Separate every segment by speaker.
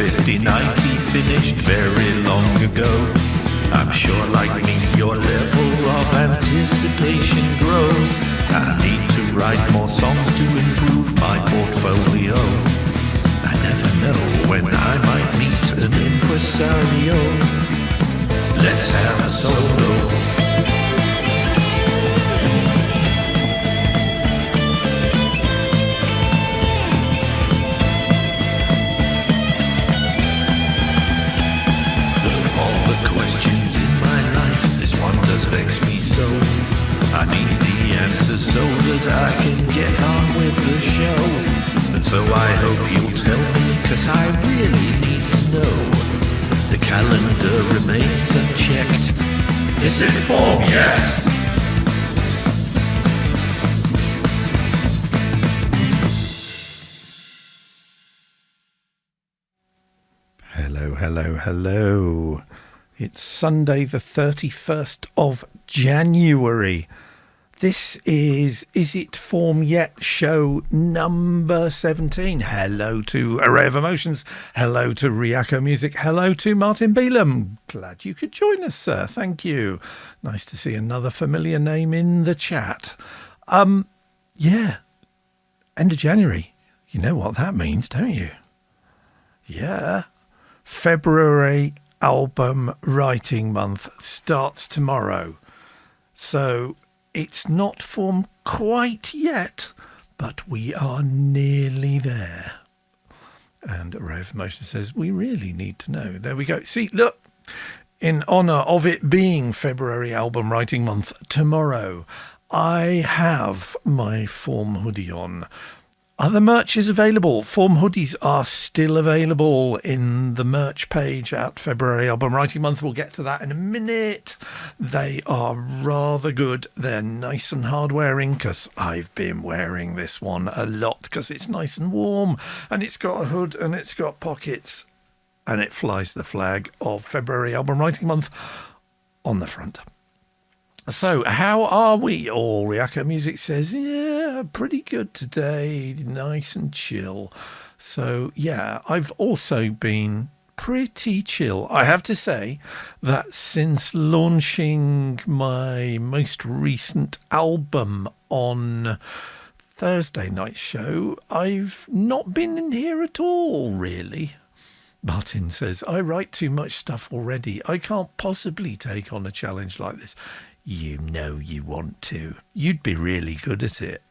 Speaker 1: 50, 90 finished very long ago. I'm sure like me your level of anticipation grows. I need to write more songs to improve my portfolio. I never know when I might meet an impresario. Let's have a solo. Questions in my life, this one does vex me so. I need the answers so that I can get on with the show. And so I hope you'll tell me, cause I really need to know. The calendar remains unchecked. Is it FAWM yet? Hello, hello, hello. It's Sunday the 31st of January. This is It FAWM Yet show number 17. Hello to Array of Emotions. Hello to Riako Music. Hello to Martin Beelum. Glad you could join us, sir. Thank you. Nice to see another familiar name in the chat. Yeah, end of January. You know what that means, don't you? Yeah. February album writing month starts tomorrow, so it's not FAWM quite yet, but we are nearly there. And Array of Emotion says we really need to know. There we go. See, look, in honor of it being February album writing month tomorrow, I have my FAWM hoodie on. Other merch is available. FAWM hoodies are still available in the merch page at February Album Writing Month. We'll get to that in a minute. They are rather good. They're nice and hard wearing because I've been wearing this one a lot because it's nice and warm and it's got a hood and it's got pockets and it flies the flag of February Album Writing Month on the front. So, how are we all? Riako Music says, yeah, pretty good today. Nice and chill. So, yeah, I've also been pretty chill. I have to say that since launching my most recent album on Thursday night show, I've not been in here at all, really. Martin says, I write too much stuff already. I can't possibly take on a challenge like this. You know you want to. You'd be really good at it.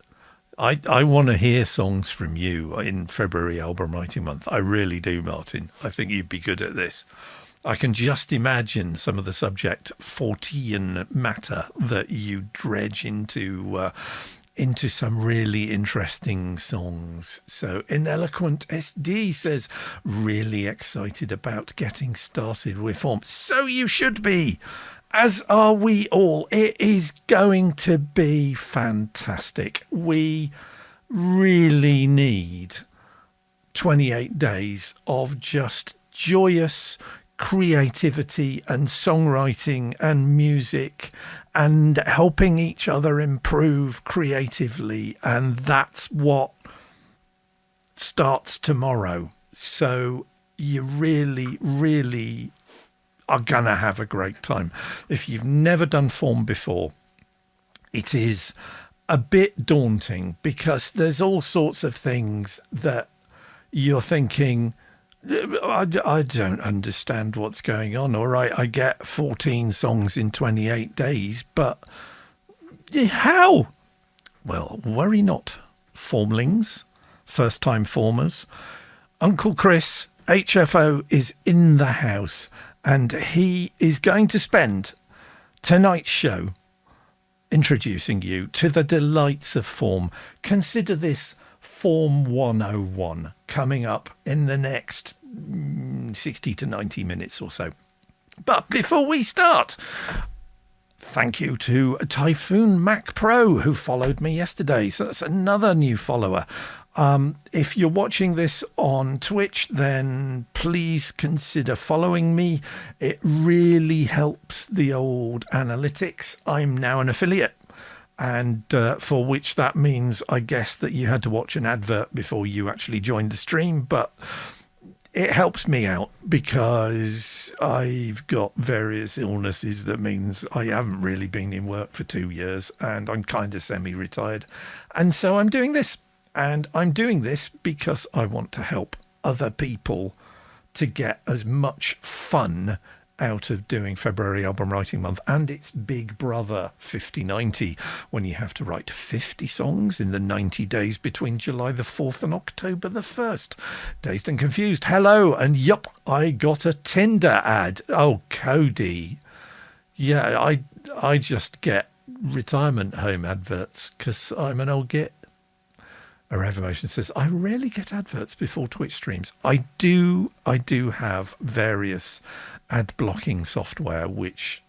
Speaker 1: I want to hear songs from you in February album writing month. I really do, Martin. I think you'd be good at this. I can just imagine some of the subject Fortean matter that you dredge into some really interesting songs. So Ineloquent SD says, really excited about getting started with FAWM. So you should be. As are we all. It is going to be fantastic. We really need 28 days of just joyous creativity and songwriting and music and helping each other improve creatively. And that's what starts tomorrow. So you really, really are gonna have a great time. If you've never done FAWM before, it is a bit daunting because there's all sorts of things that you're thinking, I don't understand what's going on. All right, I get 14 songs in 28 days, but how? Well, worry not, FAWMlings, first time FAWMers. Uncle Chris, HFO, is in the house. And he is going to spend tonight's show introducing you to the delights of FAWM. Consider this FAWM 101 coming up in the next 60 to 90 minutes or so. But before we start, thank you to Typhoon Mac Pro who followed me yesterday. So that's another new follower. If you're watching this on Twitch, then please consider following me. It really helps the old analytics. I'm now an affiliate, and for which that means, I guess, that you had to watch an advert before you actually joined the stream. But it helps me out because I've got various illnesses. That means I haven't really been in work for 2 years and I'm kind of semi-retired. And so I'm doing this. And I'm doing this because I want to help other people to get as much fun out of doing February Album Writing Month and its big brother 50/90, when you have to write 50 songs in the 90 days between July the 4th and October the 1st. Dazed and confused. Hello, and yup, I got a Tinder ad. Oh, Cody. Yeah, I just get retirement home adverts because I'm an old git. A Revolution says, I rarely get adverts before Twitch streams. I do have various ad blocking software which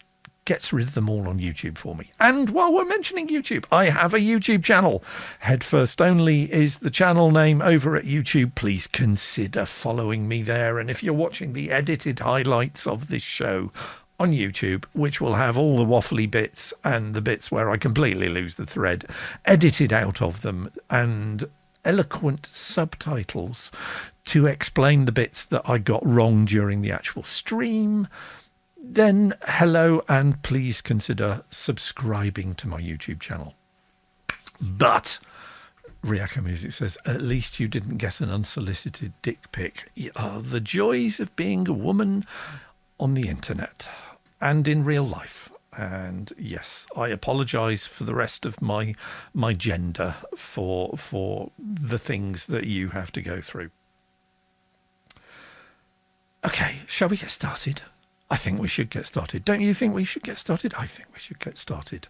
Speaker 1: gets rid of them all on YouTube for me. And while we're mentioning YouTube, I have a YouTube channel. Head First Only is the channel name over at YouTube. Please consider following me there. And if you're watching the edited highlights of this show on YouTube, which will have all the waffly bits and the bits where I completely lose the thread edited out of them, and eloquent subtitles to explain the bits that I got wrong during the actual stream, then hello, and please consider subscribing to my YouTube channel. But Riaka Music says, at least you didn't get an unsolicited dick pic. The joys of being a woman on the internet and in real life. And yes, I apologize for the rest of my gender for the things that you have to go through. Okay, shall we get started? I think we should get started. Don't you think we should get started? I think we should get started.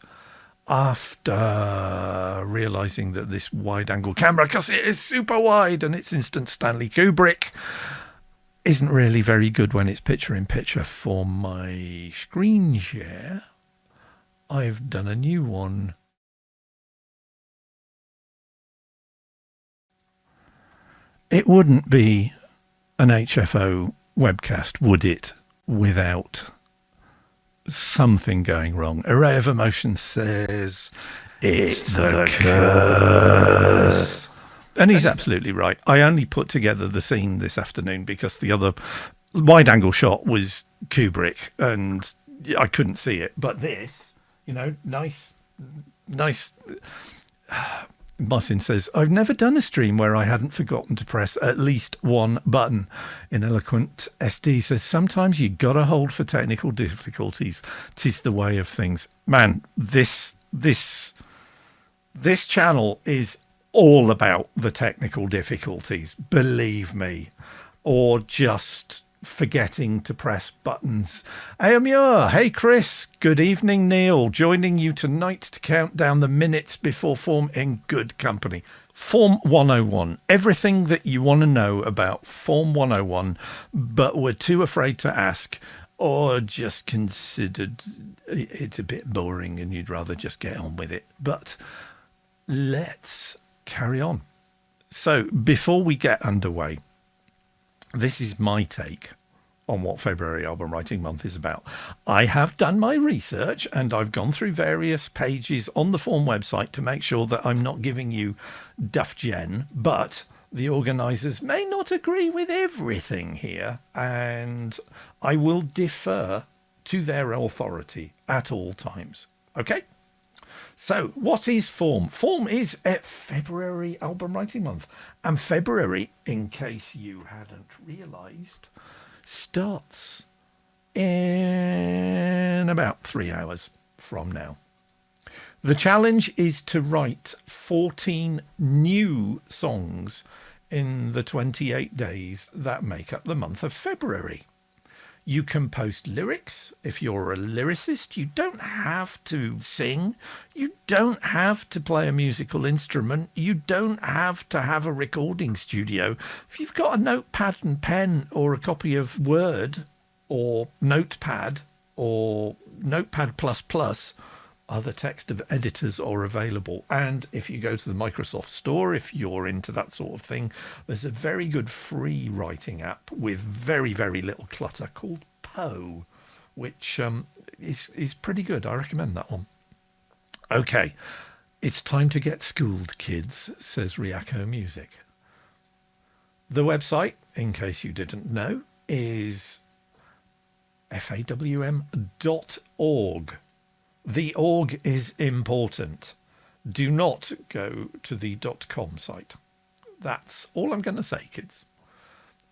Speaker 1: After realizing that this wide angle camera, because it is super wide and it's instant Stanley Kubrick, isn't really very good when it's picture in picture for my screen share, I've done a new one. It wouldn't be an HFO webcast, would it, without something going wrong? Array of Emotion says, it's the curse. And he's absolutely right. I only put together the scene this afternoon because the other wide angle shot was Kubrick and I couldn't see it. But this, nice. Martin says, I've never done a stream where I hadn't forgotten to press at least one button. In Eloquent SD says, sometimes you gotta hold for technical difficulties. 'Tis the way of things. Man, this channel is all about the technical difficulties, believe me, or just forgetting to press buttons. Hey, Amur. Hey, Chris. Good evening, Neil. Joining you tonight to count down the minutes before FAWM in good company. FAWM 101. Everything that you want to know about FAWM 101, but were too afraid to ask, or just considered it's a bit boring and you'd rather just get on with it. But let's carry on. So before we get underway, this is my take on what February Album Writing Month is about. I have done my research and I've gone through various pages on the FAWM website to make sure that I'm not giving you duff gen, but the organisers may not agree with everything here, and I will defer to their authority at all times. Okay? So, what is FAWM? FAWM is February Album Writing Month. And February, in case you hadn't realised, starts in about 3 hours from now. The challenge is to write 14 new songs in the 28 days that make up the month of February. You can post lyrics if you're a lyricist. You don't have to sing. You don't have to play a musical instrument. You don't have to have a recording studio. If you've got a notepad and pen or a copy of Word or Notepad or Notepad++, other text editors are available. And if you go to the Microsoft Store, if you're into that sort of thing, there's a very good free writing app with very, very little clutter called Poe, which is pretty good. I recommend that one. Okay, it's time to get schooled, kids, says Riako Music. The website in case you didn't know, is FAWM.org. The org is important. Do not go to the .com site. That's all I'm going to say, kids.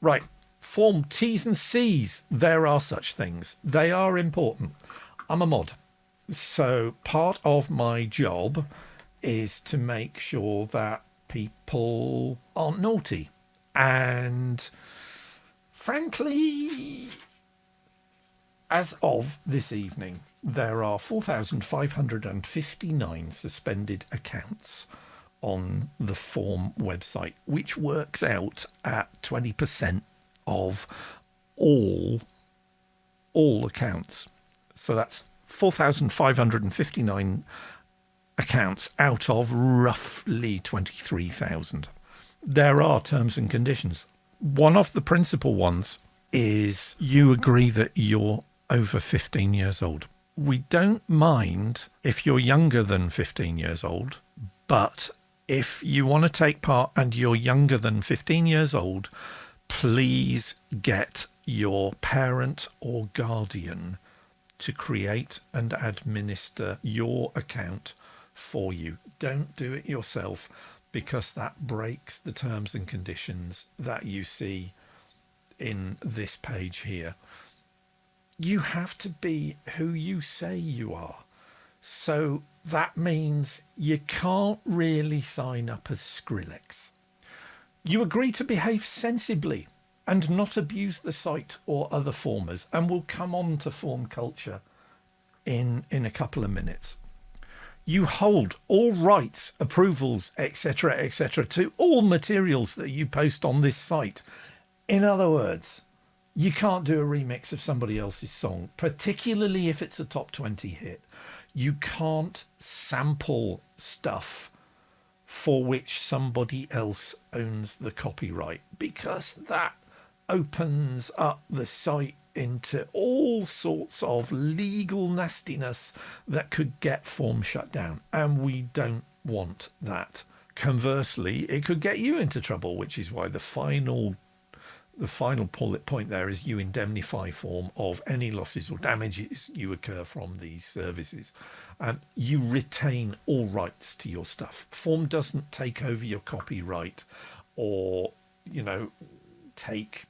Speaker 1: Right, form T's and C's. There are such things. They are important. I'm a mod. So part of my job is to make sure that people aren't naughty. And frankly, as of this evening, there are 4,559 suspended accounts on the FAWM website, which works out at 20% of all accounts. So that's 4,559 accounts out of roughly 23,000. There are terms and conditions. One of the principal ones is you agree that you're over 15 years old. We don't mind if you're younger than 15 years old, but if you want to take part and you're younger than 15 years old, please get your parent or guardian to create and administer your account for you. Don't do it yourself, because that breaks the terms and conditions that you see in this page here. You have to be who you say you are. So that means you can't really sign up as Skrillex. You agree to behave sensibly and not abuse the site or other formers, and we'll come on to form culture in a couple of minutes. You hold all rights, approvals, etc., to all materials that you post on this site. In other words, you can't do a remix of somebody else's song, particularly if it's a top 20 hit. You can't sample stuff for which somebody else owns the copyright, because that opens up the site into all sorts of legal nastiness that could get FAWM shut down, and we don't want that. Conversely, it could get you into trouble, which is why the final point there is you indemnify FAWM of any losses or damages you occur from these services, and you retain all rights to your stuff. FAWM doesn't take over your copyright or, take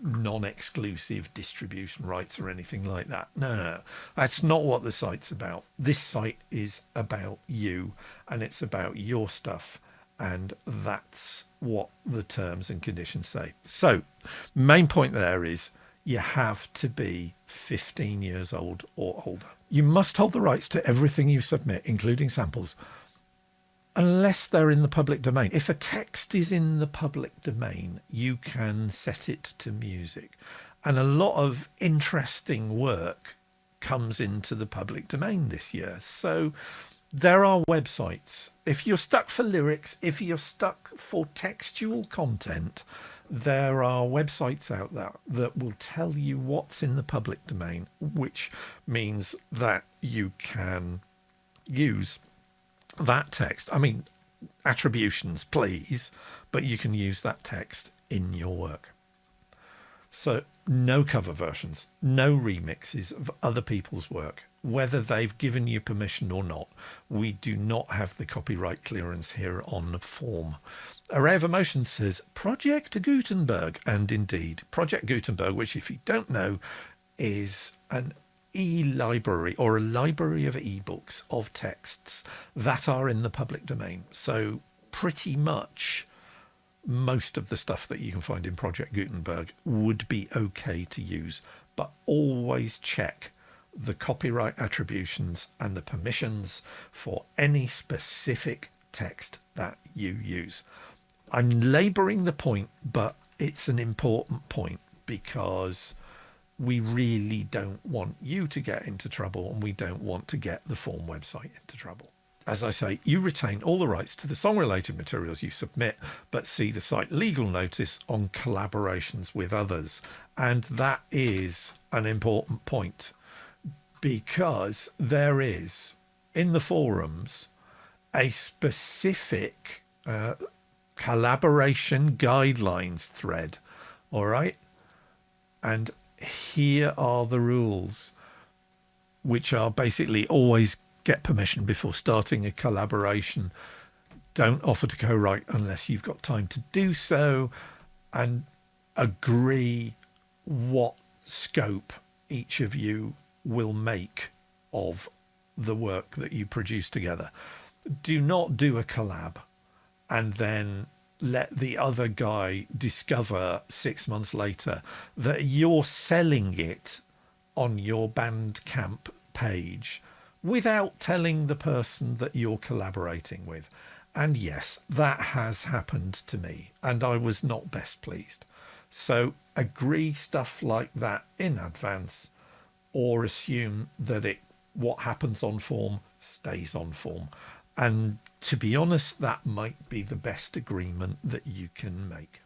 Speaker 1: non-exclusive distribution rights or anything like that. No, that's not what the site's about. This site is about you, and it's about your stuff, and that's what the terms and conditions say. So main point there is you have to be 15 years old or older. You must hold the rights to everything you submit, including samples, unless they're in the public domain. If a text is in the public domain, you can set it to music. And a lot of interesting work comes into the public domain this year. So there are websites. If you're stuck for lyrics, if you're stuck for textual content, there are websites out there that will tell you what's in the public domain, which means that you can use that text. I mean, attributions, please, but you can use that text in your work. So no cover versions, no remixes of other people's work, whether they've given you permission or not. We do not have the copyright clearance here on FAWM. Array of Emotions says Project Gutenberg, and indeed Project Gutenberg, which if you don't know is an e-library or a library of ebooks of texts that are in the public domain. So pretty much most of the stuff that you can find in Project Gutenberg would be okay to use, but always check the copyright attributions and the permissions for any specific text that you use. I'm laboring the point, but it's an important point, because we really don't want you to get into trouble, and we don't want to get the FAWM website into trouble. As I say, you retain all the rights to the song-related materials you submit, but see the site legal notice on collaborations with others. And that is an important point, because there is, in the forums, a specific collaboration guidelines thread All right. And here are the rules, which are basically always get permission before starting a collaboration. Don't offer to co-write unless you've got time to do so, and agree what scope each of you will make of the work that you produce together. Do not do a collab and then let the other guy discover 6 months later that you're selling it on your Bandcamp page without telling the person that you're collaborating with. And yes, that has happened to me, and I was not best pleased. So agree stuff like that in advance, or assume that what happens on FAWM stays on FAWM. And to be honest, that might be the best agreement that you can make.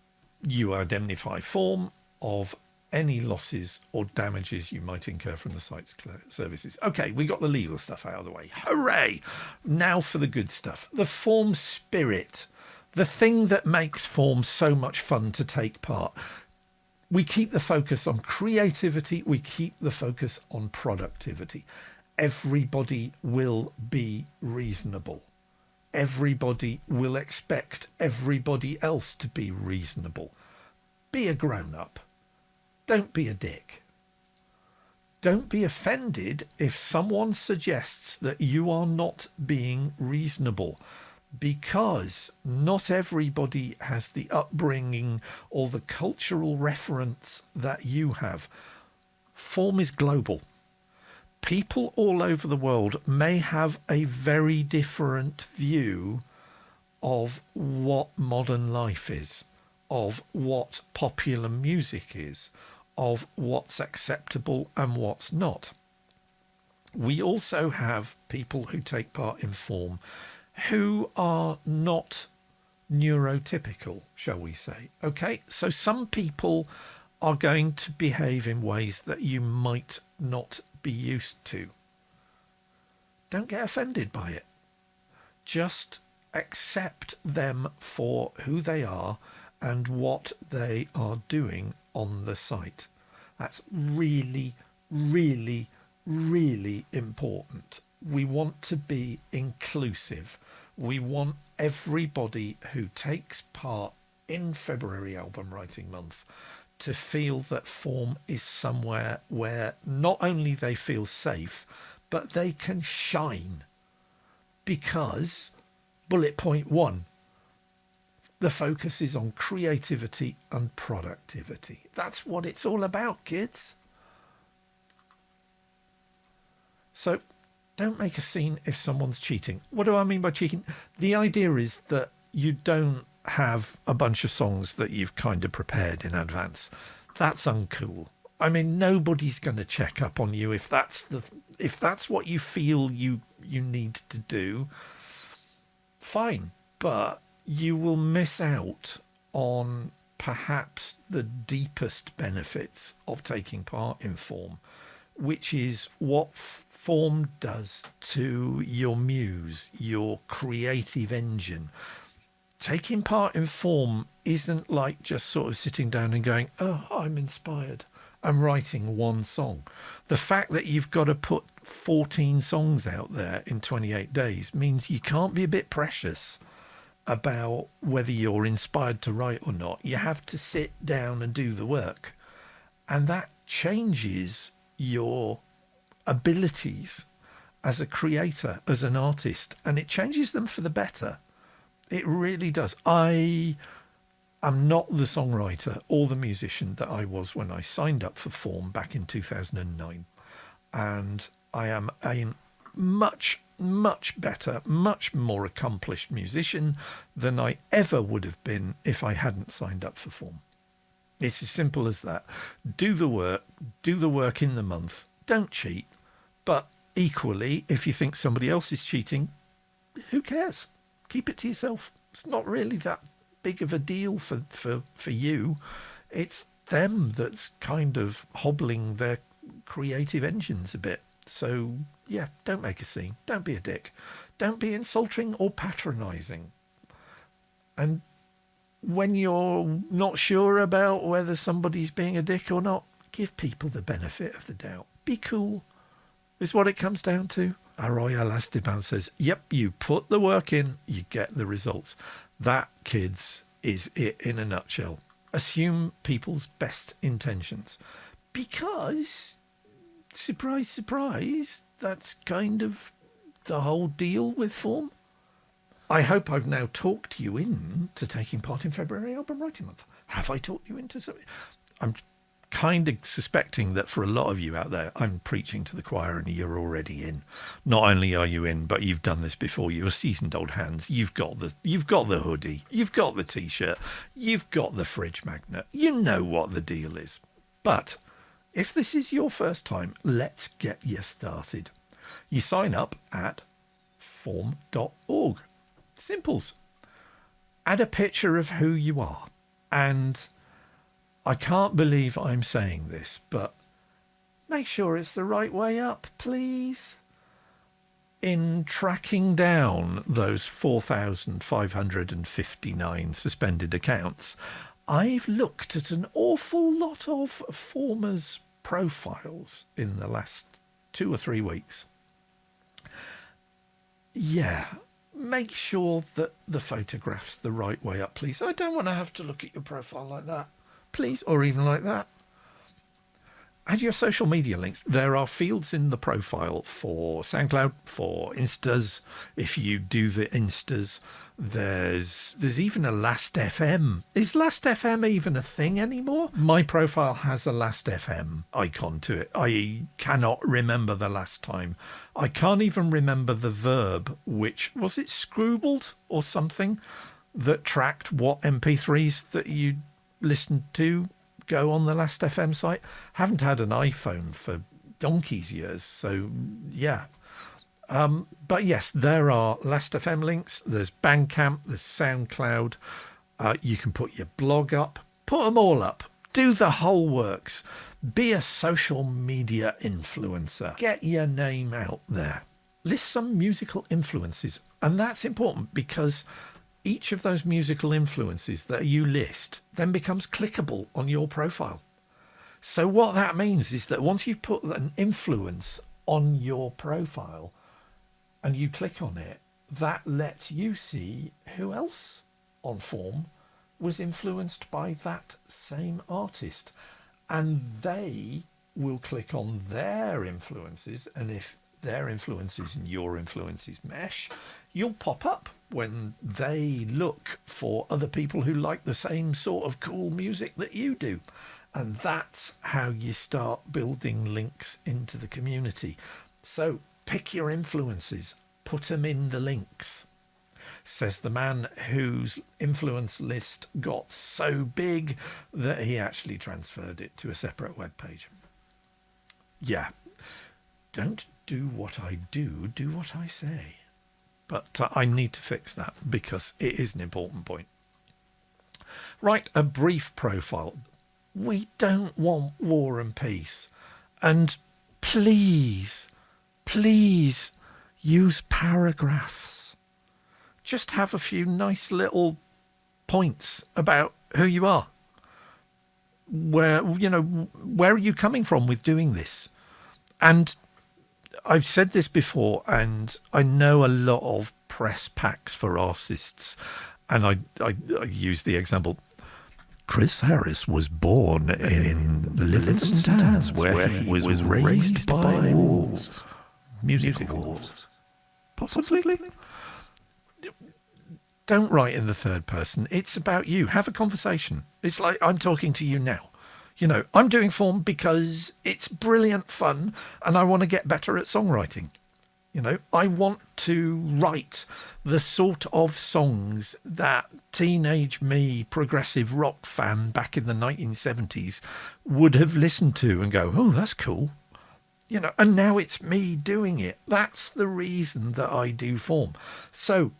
Speaker 1: You indemnify FAWM of any losses or damages you might incur from the site's services. Okay, we got the legal stuff out of the way. Hooray! Now for the good stuff. The FAWM Spirit. The thing that makes FAWM so much fun to take part. We keep the focus on creativity. We keep the focus on productivity. Everybody will be reasonable. Everybody will expect everybody else to be reasonable. Be a grown-up. Don't be a dick. Don't be offended if someone suggests that you are not being reasonable, because not everybody has the upbringing or the cultural reference that you have. FAWM is global. People all over the world may have a very different view of what modern life is, of what popular music is, of what's acceptable and what's not. We also have people who take part in FAWM who are not neurotypical, shall we say. Okay, so some people are going to behave in ways that you might not be used to. Don't get offended by it. Just accept them for who they are and what they are doing on the site. That's really, really, really important. We want to be inclusive. We want everybody who takes part in February Album Writing Month to feel that FAWM is somewhere where not only they feel safe, but they can shine. Because, bullet point 1, the focus is on creativity and productivity. That's what it's all about, kids. So don't make a scene if someone's cheating. What do I mean by cheating? The idea is that you don't have a bunch of songs that you've kind of prepared in advance. That's uncool. I mean, nobody's going to check up on you if that's what you feel you need to do. Fine, but you will miss out on perhaps the deepest benefits of taking part in FAWM, which is what FAWM does to your muse, your creative engine. Taking part in FAWM isn't like just sort of sitting down and going, oh, I'm inspired, I'm writing one song. The fact that you've got to put 14 songs out there in 28 days means you can't be a bit precious about whether you're inspired to write or not. You have to sit down and do the work. And that changes your abilities as a creator, as an artist, and it changes them for the better. It really does. I am not the songwriter or the musician that I was when I signed up for FAWM back in 2009. And I am a much, much better, much more accomplished musician than I ever would have been if I hadn't signed up for FAWM. It's as simple as that. Do the work in the month. Don't cheat. But equally, if you think somebody else is cheating, who cares? Keep it to yourself. It's not really that big of a deal for you. It's them that's kind of hobbling their creative engines a bit. So, yeah, don't make a scene. Don't be a dick. Don't be insulting or patronizing. And when you're not sure about whether somebody's being a dick or not, give people the benefit of the doubt. Be cool, is what it comes down to. Arroyo Esteban says, yep, you put the work in, you get the results. That, kids, is it in a nutshell. Assume people's best intentions. Because, surprise, surprise, that's kind of the whole deal with FAWM. I hope I've now talked you into taking part in February Album Writing Month. Have I talked you into something? I'm kind of suspecting that for a lot of you out there, I'm preaching to the choir and you're already in. Not only are you in, but you've done this before. You're seasoned old hands. You've got the hoodie. You've got the T-shirt. You've got the fridge magnet. You know what the deal is. But if this is your first time, let's get you started. You sign up at FAWM.org. Simples. Add a picture of who you are. And I can't believe I'm saying this, but make sure it's the right way up, please. In tracking down those 4,559 suspended accounts, I've looked at an awful lot of FAWMers' profiles in the last 2 or 3 weeks. Yeah. Make sure that the photograph's the right way up, please. I don't want to have to look at your profile like that, please, or even like that. Add your social media links. There are fields in the profile for SoundCloud, for Instas. If you do the Instas, there's even a Last FM. Is Last FM even a thing anymore? My profile has a Last FM icon to it. I cannot remember the last time. I can't even remember the verb, which was it Scroobled or something, that tracked what MP3s that you listened to go on the Last FM site. Haven't had an iPhone for donkey's years, so yeah. But yes, there are Last FM links. There's Bandcamp, there's SoundCloud. You can put your blog up. Put them all up. Do the whole works. Be a social media influencer. Get your name out there. List some musical influences. And that's important because each of those musical influences that you list then becomes clickable on your profile. So what that means is that once you've put an influence on your profile and you click on it, that lets you see who else on FAWM was influenced by that same artist. And they will click on their influences. And if their influences and your influences mesh, you'll pop up when they look for other people who like the same sort of cool music that you do. And that's how you start building links into the community. So pick your influences, put them in the links. Says the man whose influence list got so big that he actually transferred it to a separate web page. Yeah, don't do what I do, do what I say. But I need to fix that because it is an important point. Write a brief profile. We don't want war and peace. And please, please use paragraphs. Just have a few nice little points about who you are. Where are you coming from with doing this? And I've said this before, and I know a lot of press packs for artists, and I use the example. Chris Harris was born in Livingston Towns, where he was raised by wolves. Musical wolves. Possibly. Don't write in the third person. It's about you. Have a conversation. It's like I'm talking to you now. I'm doing FAWM because it's brilliant fun and I want to get better at songwriting. I want to write the sort of songs that teenage me, progressive rock fan back in the 1970s would have listened to and go, oh, that's cool. And now it's me doing it. That's the reason that I do FAWM. So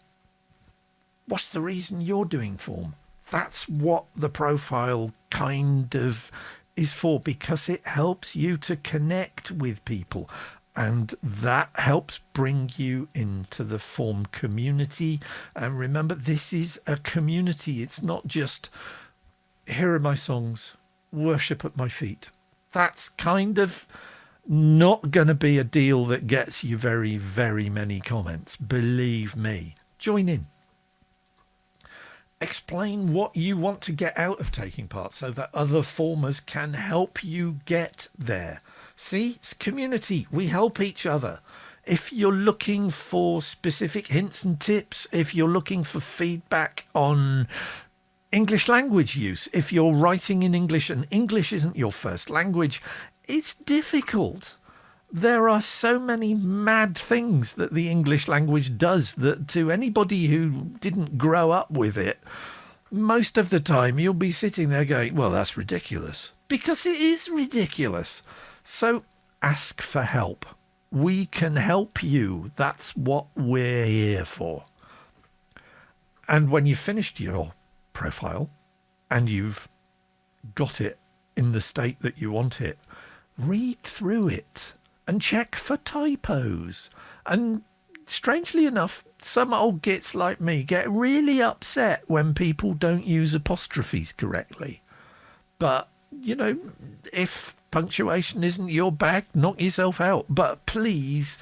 Speaker 1: what's the reason you're doing FAWM? That's what the profile kind of is for, because it helps you to connect with people. And that helps bring you into the FAWM community. And remember, this is a community. It's not just, here are my songs, worship at my feet. That's kind of not going to be a deal that gets you very, very many comments. Believe me. Join in. Explain what you want to get out of taking part so that other FAWMers can help you get there. See, it's community. We help each other. If you're looking for specific hints and tips, if you're looking for feedback on English language use, if you're writing in English and English isn't your first language, it's difficult. There are so many mad things that the English language does that to anybody who didn't grow up with it, most of the time you'll be sitting there going, well, that's ridiculous. Because it is ridiculous. So ask for help. We can help you. That's what we're here for. And when you've finished your profile and you've got it in the state that you want it, read through it and check for typos. And strangely enough, some old gits like me get really upset when people don't use apostrophes correctly. But, you know, if punctuation isn't your bag, knock yourself out. But please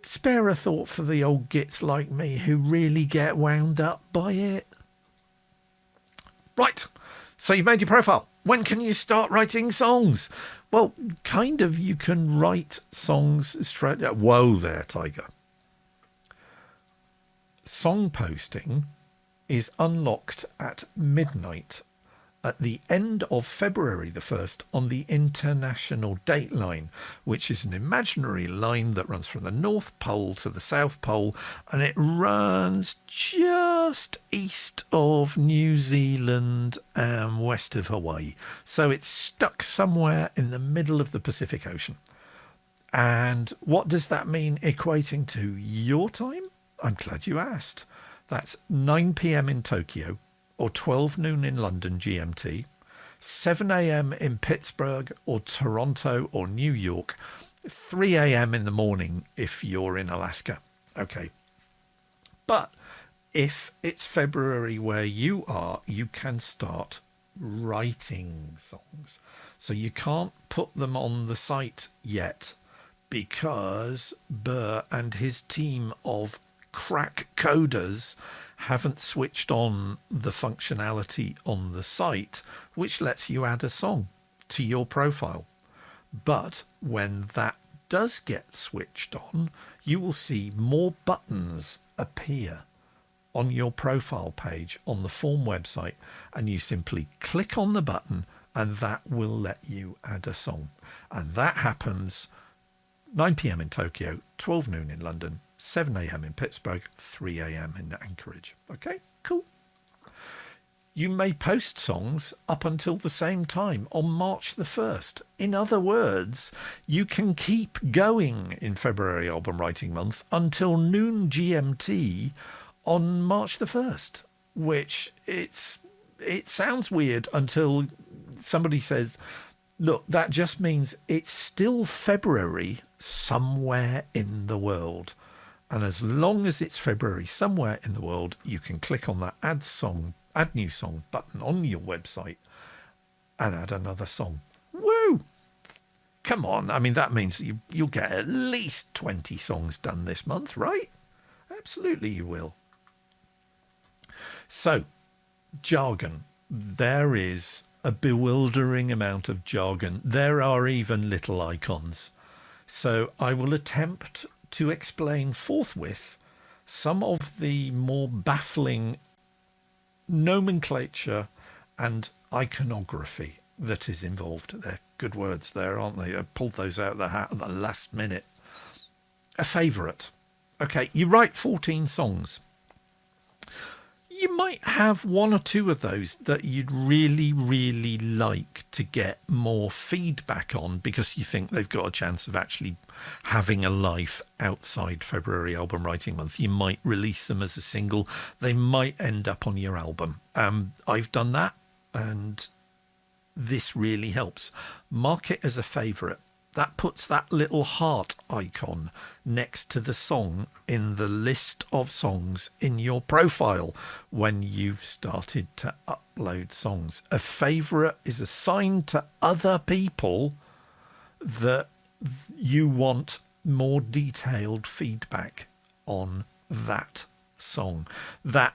Speaker 1: spare a thought for the old gits like me who really get wound up by it. Right, so you've made your profile. When can you start writing songs? Well, kind of, you can write songs straight. Whoa there, Tiger. Song posting is unlocked at midnight at the end of February the 1st on the International Date Line, which is an imaginary line that runs from the North Pole to the South Pole, and it runs just east of New Zealand and west of Hawaii. So it's stuck somewhere in the middle of the Pacific Ocean. And what does that mean equating to your time? I'm glad you asked. That's 9 p.m. in Tokyo, or 12 noon in London GMT, 7 a.m. in Pittsburgh or Toronto or New York, 3 a.m. in the morning if you're in Alaska. Okay. But if it's February where you are, you can start writing songs. So you can't put them on the site yet because Burr and his team of crack coders haven't switched on the functionality on the site which lets you add a song to your profile. But when that does get switched on, you will see more buttons appear on your profile page on the FAWM website, and you simply click on the button and that will let you add a song. And that happens 9 p.m. in Tokyo, 12 noon in London, 7 a.m. in Pittsburgh, 3 a.m. in Anchorage. Okay, cool. You may post songs up until the same time on March the 1st. In other words, you can keep going in February Album Writing Month until noon GMT on March the 1st, which it sounds weird until somebody says, look, that just means it's still February somewhere in the world. And as long as it's February somewhere in the world, you can click on that add new song button on your website and add another song. Woo! Come on. I mean, that means you'll get at least 20 songs done this month, right? Absolutely you will. So, jargon. There is a bewildering amount of jargon. There are even little icons. So I will attempt to explain forthwith some of the more baffling nomenclature and iconography that is involved. They're good words there, aren't they? I pulled those out of the hat at the last minute. A favourite. Okay, you write 14 songs. You might have one or two of those that you'd really, really like to get more feedback on because you think they've got a chance of actually having a life outside February Album Writing Month. You might release them as a single. They might end up on your album. I've done that, and this really helps. Mark it as a favourite. that puts that little heart icon next to the song in the list of songs in your profile when you've started to upload songs. A favourite is assigned to other people that you want more detailed feedback on that song. That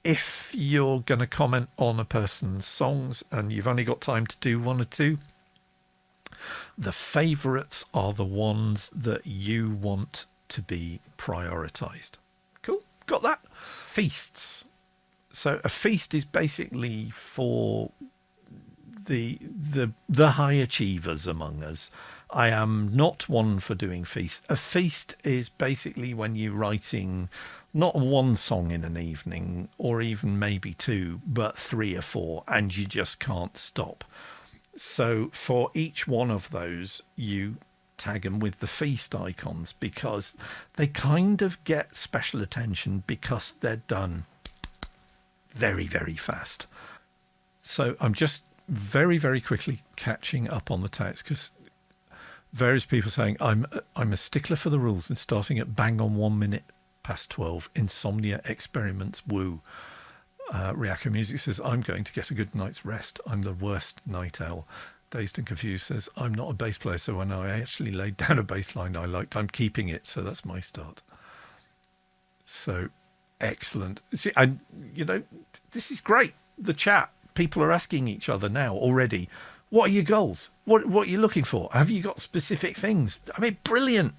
Speaker 1: if you're going to comment on a person's songs and you've only got time to do one or two, the favourites are the ones that you want to be prioritised. Cool, got that? Feasts. So a feast is basically for the high achievers among us. I am not one for doing feasts. A feast is basically when you're writing not one song in an evening, or even maybe two, but 3 or 4, and you just can't stop. So for each one of those, you tag them with the feast icons, because they kind of get special attention because they're done very, very fast. So I'm just very, very quickly catching up on the text, because various people saying I'm a stickler for the rules and starting at bang on 1 minute past 12. Insomnia experiments woo. Riaka Music says, I'm going to get a good night's rest. I'm the worst night owl. Dazed and Confused says, I'm not a bass player, so when I actually laid down a bass line I liked, I'm keeping it. So that's my start. So excellent. See, this is great. The chat, people are asking each other now already, what are your goals? What are you looking for? Have you got specific things? I mean, brilliant.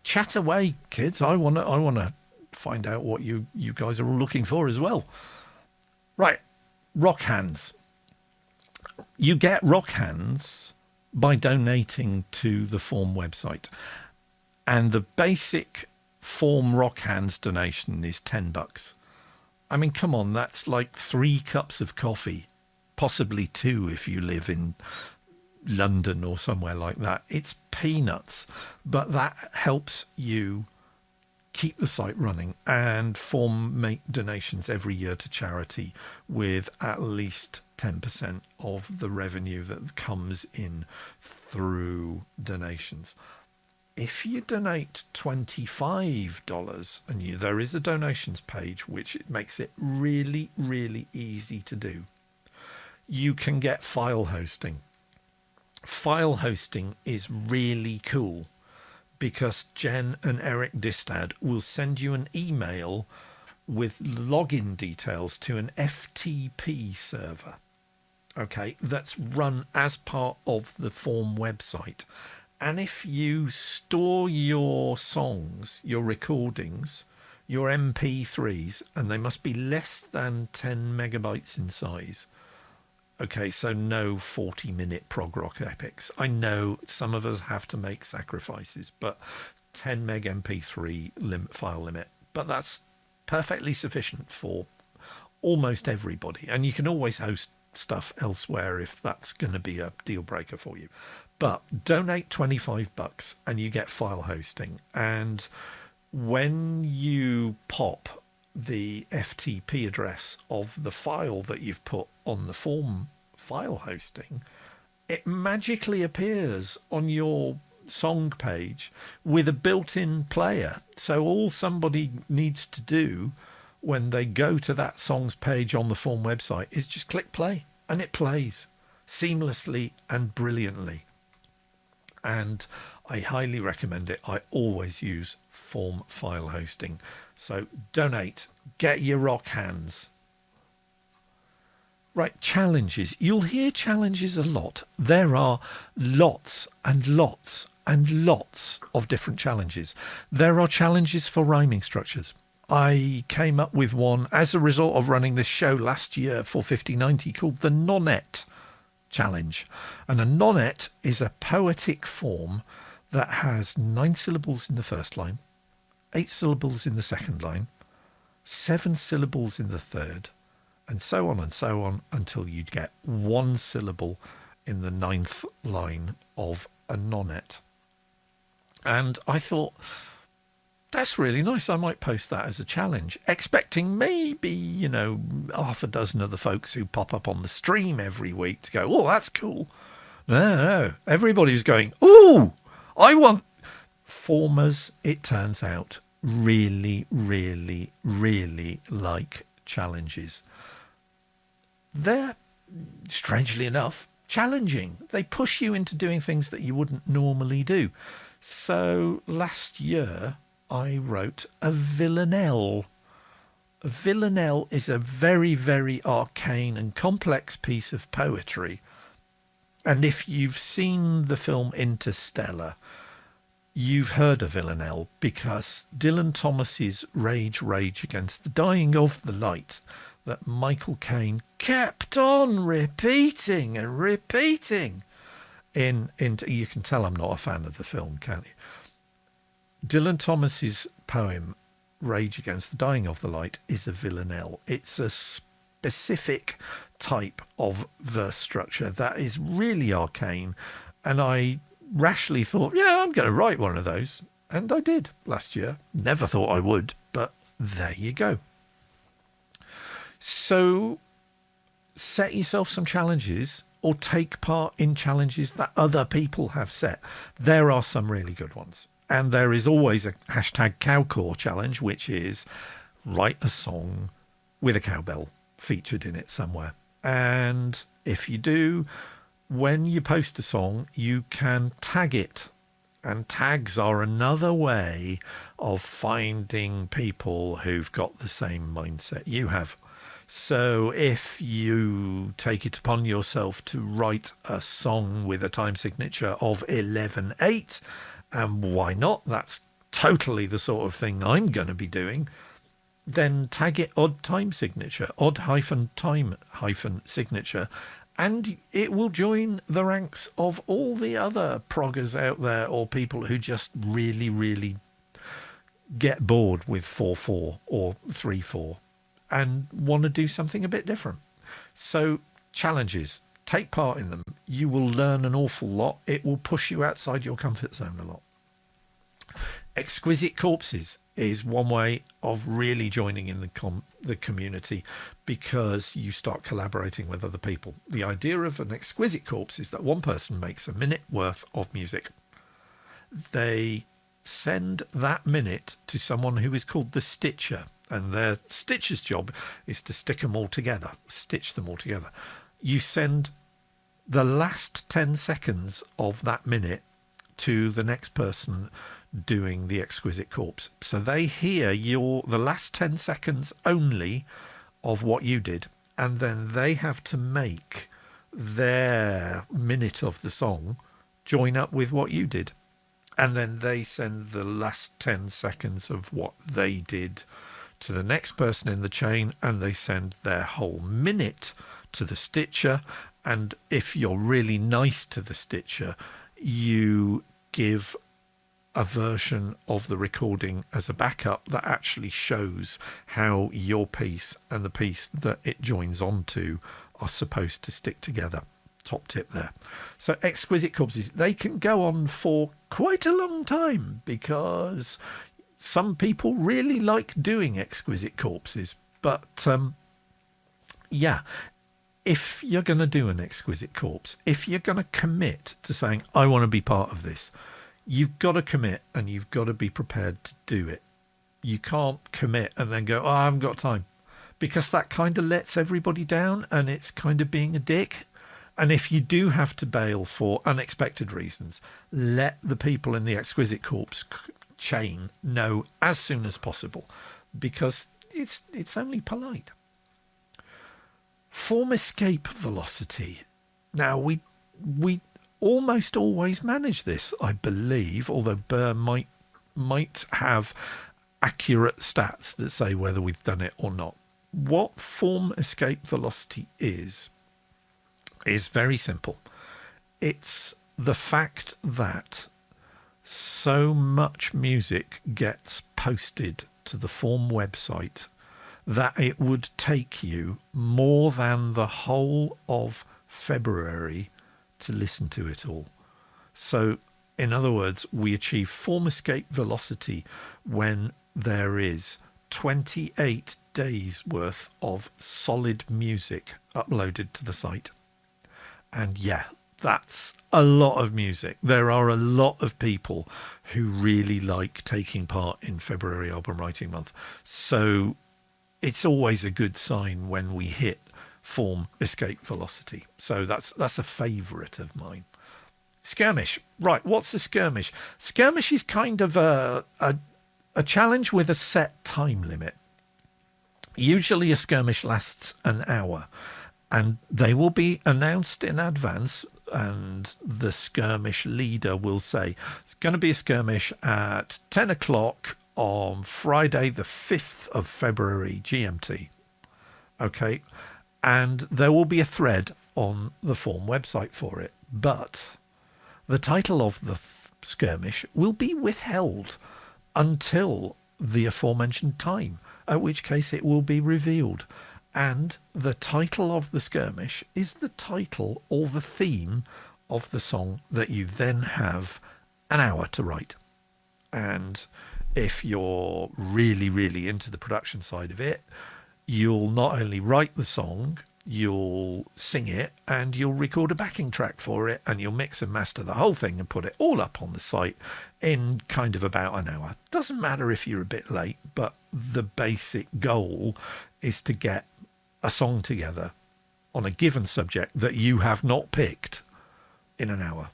Speaker 1: Chat away, kids. I want to find out what you guys are all looking for as well. Right, rock hands. You get rock hands by donating to the FAWM website, and the basic FAWM rock hands donation is $10. I mean, come on, that's like 3 cups of coffee, possibly 2 if you live in London or somewhere like that. It's peanuts, but that helps you keep the site running, and FAWM make donations every year to charity with at least 10% of the revenue that comes in through donations. If you donate $25, and there is a donations page, which it makes it really, really easy to do, you can get file hosting. File hosting is really cool, because Jen and Eric Distad will send you an email with login details to an FTP server, okay, that's run as part of the FAWM website. And if you store your songs, your recordings, your MP3s, and they must be less than 10 megabytes in size. Okay, so no 40-minute prog rock epics. I know some of us have to make sacrifices, but 10 meg MP3 file limit. But that's perfectly sufficient for almost everybody. And you can always host stuff elsewhere if that's going to be a deal breaker for you. But donate $25 and you get file hosting. And when you pop the FTP address of the file that you've put on the FAWM file hosting, it magically appears on your song page with a built-in player. So all somebody needs to do when they go to that song's page on the FAWM website is just click play, and it plays seamlessly and brilliantly. And I highly recommend it. I always use FAWM file hosting. So donate, get your rock hands. Right, challenges. You'll hear challenges a lot. There are lots and lots and lots of different challenges. There are challenges for rhyming structures. I came up with one as a result of running this show last year for 5090 called the Nonette Challenge. And a nonette is a poetic form that has 9 syllables in the first line, 8 syllables in the second line, 7 syllables in the third, and so on until you get 1 syllable in the 9th line of a nonette. And I thought, that's really nice. I might post that as a challenge, expecting maybe, half a dozen of the folks who pop up on the stream every week to go, oh, that's cool. No. Everybody's going, ooh, I want... Formers, it turns out, really, really, really like challenges. They're, strangely enough, challenging. They push you into doing things that you wouldn't normally do. So last year, I wrote a villanelle. A villanelle is a very, very arcane and complex piece of poetry. And if you've seen the film Interstellar, you've heard of villanelle, because Dylan Thomas's Rage Against the Dying of the Light that Michael Caine kept on repeating and repeating. You can tell I'm not a fan of the film, can't you? Dylan Thomas's poem Rage Against the Dying of the Light is a villanelle. It's a specific type of verse structure that is really arcane, and I rashly thought, yeah, I'm going to write one of those, and I did last year. Never thought I would, but there you go. So set yourself some challenges, or take part in challenges that other people have set. There are some really good ones. And there is always a hashtag cowcore challenge, which is write a song with a cowbell featured in it somewhere. And if you do, when you post a song, you can tag it. And tags are another way of finding people who've got the same mindset you have. So if you take it upon yourself to write a song with a time signature of 11/8, and why not? That's totally the sort of thing I'm going to be doing. Then tag it odd time signature, odd-time signature, and it will join the ranks of all the other proggers out there, or people who just really, really get bored with 4/4 or 3/4 and want to do something a bit different. So challenges, take part in them. You will learn an awful lot. It will push you outside your comfort zone a lot. Exquisite Corpses is one way of really joining in the community, because you start collaborating with other people. The idea of an Exquisite Corpse is that one person makes a minute worth of music. They send that minute to someone who is called the Stitcher, and their Stitcher's job is to stitch them all together. You send the last 10 seconds of that minute to the next person doing the Exquisite Corpse. So they hear the last 10 seconds only of what you did, and then they have to make their minute of the song join up with what you did. And then they send the last 10 seconds of what they did to the next person in the chain, and they send their whole minute to the Stitcher. And if you're really nice to the Stitcher, you give a version of the recording as a backup that actually shows how your piece and the piece that it joins onto are supposed to stick together. Top tip there. So Exquisite Corpses, they can go on for quite a long time, because some people really like doing Exquisite Corpses. But yeah, if you're going to do an Exquisite Corpse, if you're going to commit to saying, I want to be part of this, you've got to commit, and you've got to be prepared to do it. You can't commit and then go, I haven't got time, because that kind of lets everybody down, and it's kind of being a dick. And if you do have to bail for unexpected reasons, let the people in the Exquisite Corpse chain know as soon as possible, because it's only polite. Form escape velocity. Now we almost always manage this, I believe, although Burr might have accurate stats that say whether we've done it or not. What form escape velocity is very simple. It's the fact that so much music gets posted to the FAWM website that it would take you more than the whole of February to listen to it all. So, in other words, we achieve form escape velocity when there is 28 days worth of solid music uploaded to the site. And yeah, That's a lot of music. There are a lot of people who really like taking part in February Album Writing Month. So it's always a good sign when we hit FAWM Escape Velocity. So that's a favourite of mine. Skirmish. Right, what's a skirmish? Skirmish is kind of a challenge with a set time limit. Usually a skirmish lasts an hour, and they will be announced in advance, and the skirmish leader will say it's going to be a skirmish at 10 o'clock on Friday the 5th of February GMT. Okay, and there will be a thread on the FAWM website for it, but the title of the skirmish will be withheld until the aforementioned time, at which case it will be revealed. And the title of the skirmish is the title or the theme of the song that you then have an hour to write. And if you're really, really into the production side of it, you'll not only write the song, you'll sing it, and you'll record a backing track for it, and you'll mix and master the whole thing and put it all up on the site in kind of about an hour. Doesn't matter if you're a bit late, but the basic goal is to get a song together on a given subject that you have not picked in an hour.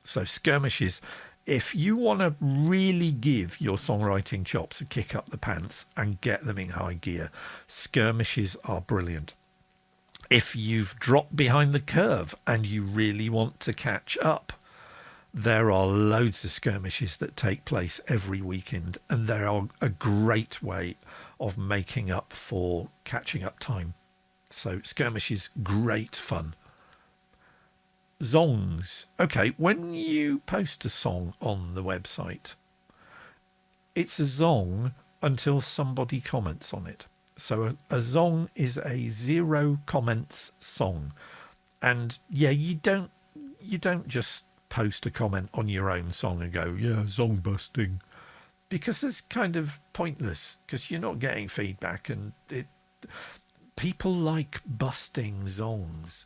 Speaker 1: So skirmishes, if you want to really give your songwriting chops a kick up the pants and get them in high gear, skirmishes are brilliant. If you've dropped behind the curve and you really want to catch up, there are loads of skirmishes that take place every weekend, and they are a great way of making up for catching up time. So skirmishes, great fun. Zongs. Okay, when you post a song on the website, it's a zong until somebody comments on it. So a zong is a 0 comments song. And yeah, you don't just post a comment on your own song and go, yeah, zong busting, because it's kind of pointless, because you're not getting feedback, and people like busting zongs.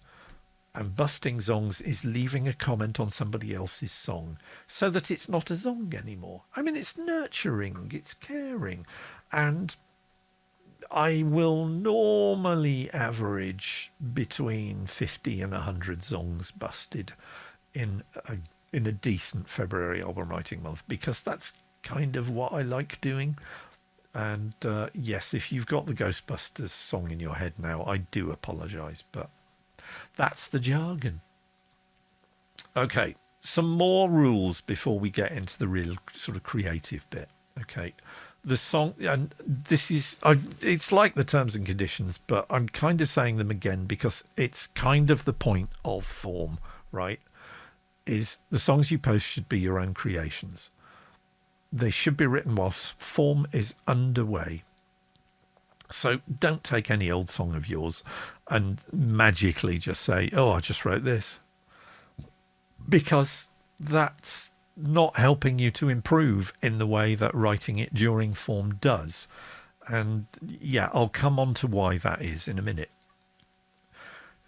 Speaker 1: And busting zongs is leaving a comment on somebody else's song so that it's not a zong anymore. I mean, it's nurturing, it's caring. And I will normally average between 50 and 100 zongs busted in a decent February album writing month, because that's kind of what I like doing. And yes, if you've got the Ghostbusters song in your head now, I do apologise, but that's the jargon. Okay, some more rules before we get into the real sort of creative bit. Okay, the song, and this is, it's like the terms and conditions, but I'm kind of saying them again because it's kind of the point of FAWM, right? Is the songs you post should be your own creations. They should be written whilst FAWM is underway. So don't take any old song of yours and magically just say, oh, I just wrote this. Because that's not helping you to improve in the way that writing it during FAWM does. And yeah, I'll come on to why that is in a minute.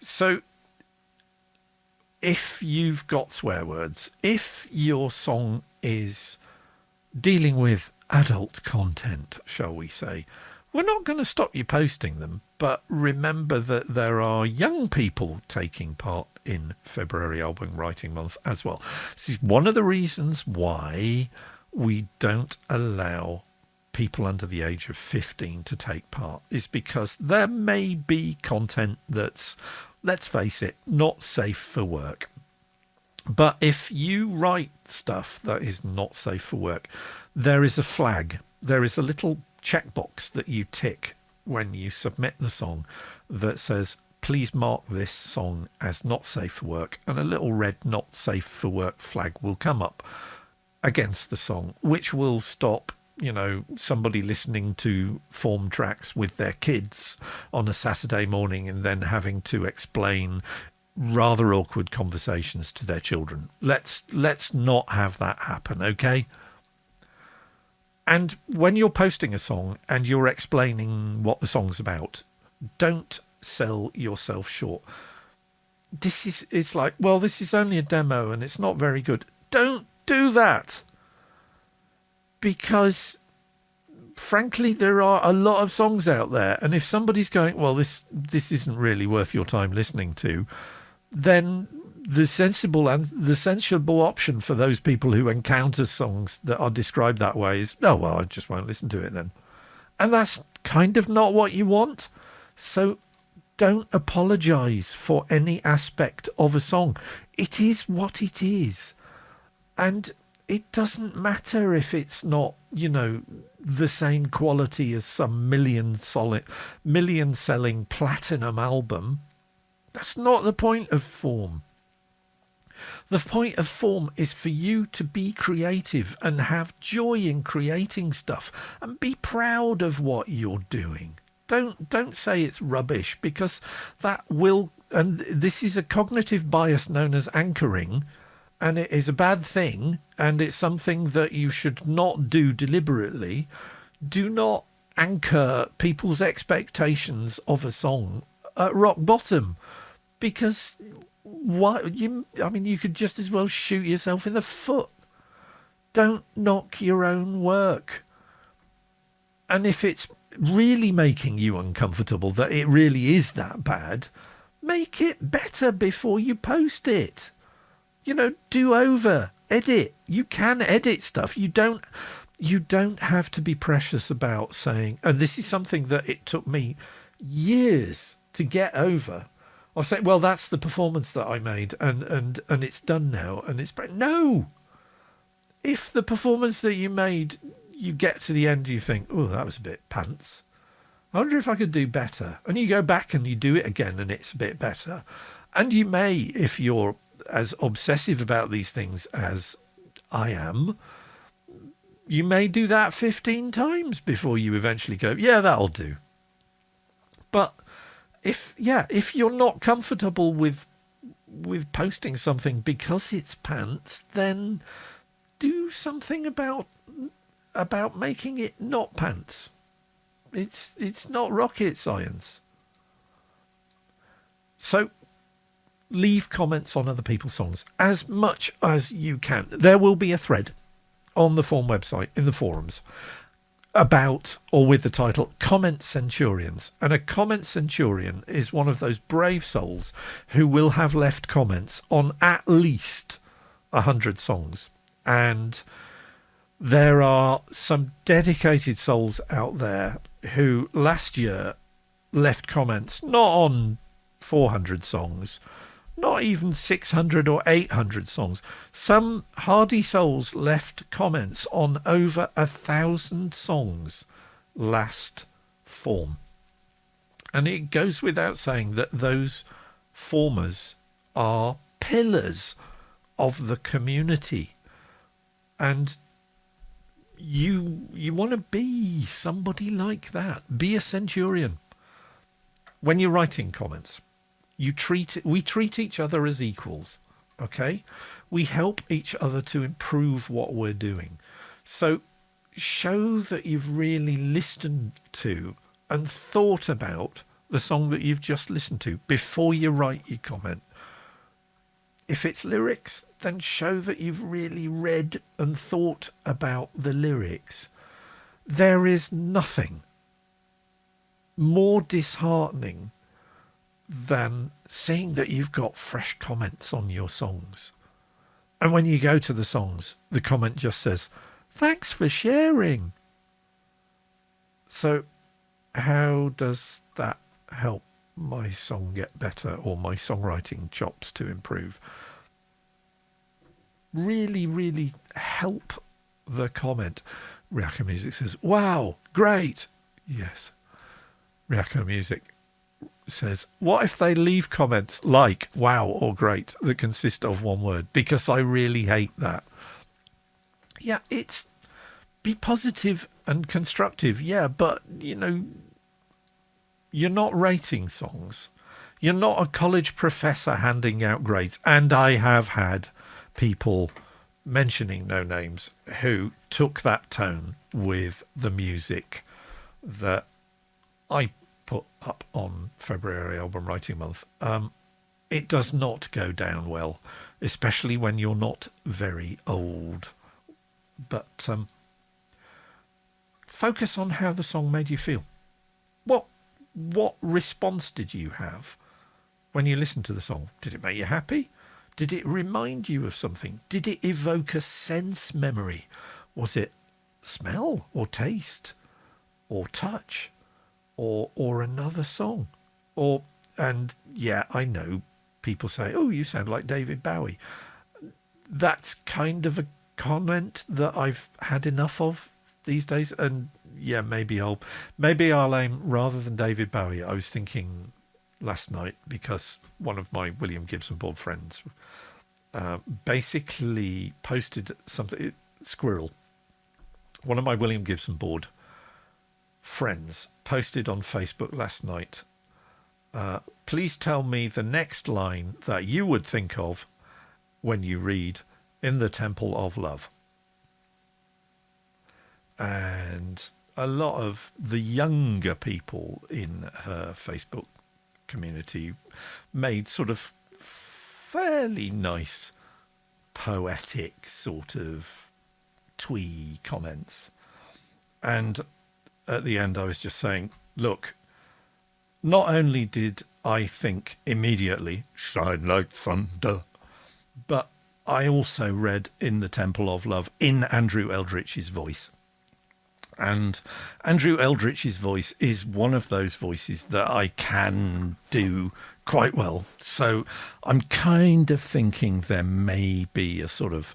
Speaker 1: So if you've got swear words, if your song is dealing with adult content, shall we say, we're not going to stop you posting them, but remember that there are young people taking part in February album writing month as well. This is one of the reasons why we don't allow people under the age of 15 to take part, is because there may be content that's, let's face it, not safe for work. But if you write stuff that is not safe for work, there is a flag. There is a little checkbox that you tick when you submit the song that says, please mark this song as not safe for work, and a little red not safe for work flag will come up against the song, which will stop, you know, somebody listening to FAWM tracks with their kids on a Saturday morning and then having to explain rather awkward conversations to their children. Let's not have that happen, okay? And when you're posting a song and you're explaining what the song's about, don't sell yourself short. it's like, well, this is only a demo and it's not very good. Don't do that, because frankly, there are a lot of songs out there, and if somebody's going, well, this isn't really worth your time listening to, then the sensible option for those people who encounter songs that are described that way is, oh, well, I just won't listen to it then. And that's kind of not what you want. So don't apologize for any aspect of a song. It is what it is. And it doesn't matter if it's not, the same quality as some million selling platinum album. That's not the point of FAWM. The point of FAWM is for you to be creative and have joy in creating stuff and be proud of what you're doing. Don't say it's rubbish, because that will, and this is a cognitive bias known as anchoring, and it is a bad thing, and it's something that you should not do deliberately. Do not anchor people's expectations of a song at rock bottom, because you could just as well shoot yourself in the foot. Don't knock your own work. And if it's really making you uncomfortable, that it really is that bad, make it better before you post it. Do over, edit. You can edit stuff. You don't have to be precious about saying, and this is something that it took me years to get over. I'll say, well, that's the performance that I made, and it's done now, and it's no. If the performance that you made, you get to the end, you think, oh, that was a bit pants. I wonder if I could do better. And you go back and you do it again, and it's a bit better. And you may, if you're as obsessive about these things as I am, you may do that 15 times before you eventually go, yeah, that'll do. But if you're not comfortable with posting something because it's pants, then do something about making it not pants. It's not rocket science. So leave comments on other people's songs as much as you can. There will be a thread on the FAWM website in the forums about, or with the title, Comment Centurions. And a comment centurion is one of those brave souls who will have left comments on at least 100 songs. And there are some dedicated souls out there who last year left comments not on 400 songs, not even 600 or 800 songs. Some hardy souls left comments on over 1,000 songs last FAWM. And it goes without saying that those FAWMers are pillars of the community. And you want to be somebody like that. Be a centurion. When you're writing comments, we treat each other as equals, okay? We help each other to improve what we're doing. So show that you've really listened to and thought about the song that you've just listened to before you write your comment. If it's lyrics, then show that you've really read and thought about the lyrics. There is nothing more disheartening than seeing that you've got fresh comments on your songs. And when you go to the songs, the comment just says, thanks for sharing. So how does that help my song get better or my songwriting chops to improve? Really, really help the comment. Ryako Music says, wow, great. Yes. Ryako Music says, what if they leave comments like wow or great that consist of one word? Because I really hate that. Yeah, it's be positive and constructive. Yeah, but you're not rating songs. You're not a college professor handing out grades. And I have had people, mentioning no names, who took that tone with the music that I put up on February Album Writing Month. It does not go down well, especially when you're not very old. But focus on how the song made you feel. What response did you have when you listened to the song? Did it make you happy? Did it remind you of something? Did it evoke a sense memory? Was it smell or taste or touch or another song? And yeah, I know people say, oh, you sound like David Bowie. That's kind of a comment that I've had enough of these days. And yeah, maybe I'll aim rather than David Bowie. I was thinking last night, because one of my William Gibson board friends basically posted something. Squirrel, one of my William Gibson board friends, posted on Facebook last night, please tell me the next line that you would think of when you read In the Temple of Love. And a lot of the younger people in her Facebook community made sort of fairly nice, poetic sort of twee comments. And at the end, I was just saying, look, not only did I think immediately, shine like thunder, but I also read In the Temple of Love in Andrew Eldritch's voice. And Andrew Eldritch's voice is one of those voices that I can do quite well. So I'm kind of thinking there may be a sort of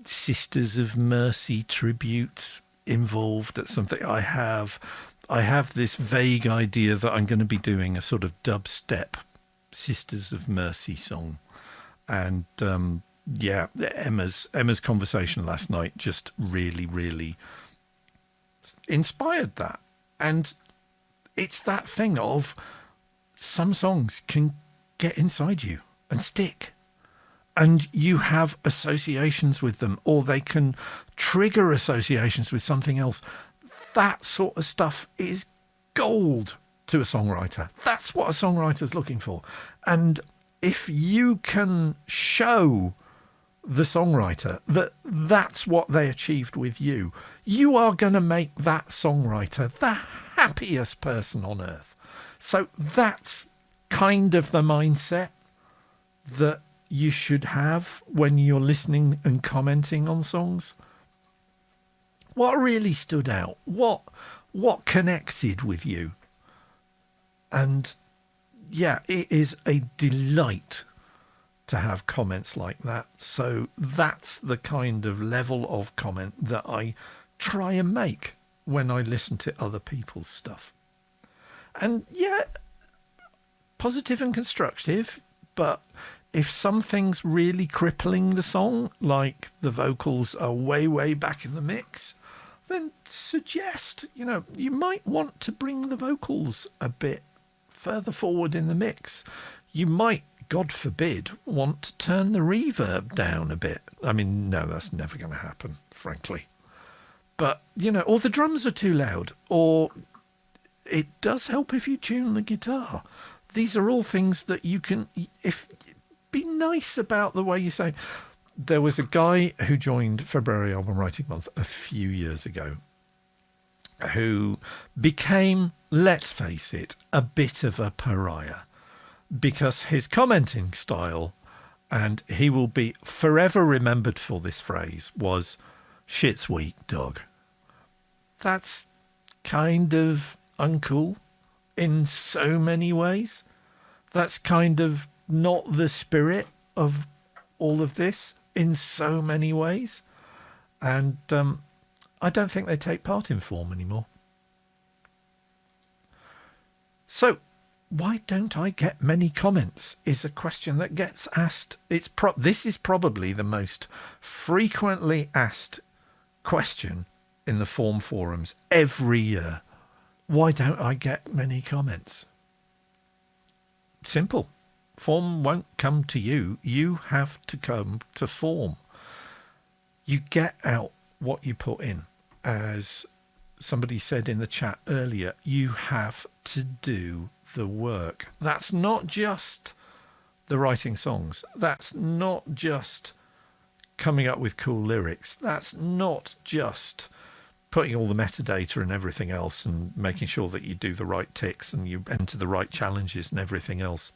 Speaker 1: Sisters of Mercy tribute involved at something. I have this vague idea that I'm going to be doing a sort of dubstep Sisters of Mercy song. And yeah, Emma's conversation last night just really inspired that. And it's that thing of some songs can get inside you and stick, and you have associations with them, or they can trigger associations with something else. That sort of stuff is gold to a songwriter. That's what a songwriter's looking for. And if you can show the songwriter that that's what they achieved with you, you are going to make that songwriter the happiest person on earth. So that's kind of the mindset that you should have when you're listening and commenting on songs. What really stood out? What connected with you? And yeah, it is a delight to have comments like that. So that's the kind of level of comment that I try and make when I listen to other people's stuff. And yeah, positive and constructive, but if something's really crippling the song, like the vocals are way back in the mix, then suggest, you might want to bring the vocals a bit further forward in the mix. You might, God forbid, want to turn the reverb down a bit. I mean, no, that's never going to happen, frankly. But, or the drums are too loud, or it does help if you tune the guitar. These are all things that you can, be nice about the way you say. There was a guy who joined February Album Writing Month a few years ago who became, let's face it, a bit of a pariah, because his commenting style, and he will be forever remembered for this phrase, was shit's weak, dog. That's kind of uncool in so many ways. That's kind of not the spirit of all of this in so many ways. And I don't think they take part in FAWM anymore. So why don't I get many comments is a question that gets asked. This is probably the most frequently asked question in the FAWM forums every year. Why don't I get many comments? Simple. FAWM won't come to you. You have to come to FAWM. You get out what you put in. As somebody said in the chat earlier, you have to do the work. That's not just the writing songs. That's not just coming up with cool lyrics. That's not just putting all the metadata and everything else and making sure that you do the right ticks and you enter the right challenges and everything else.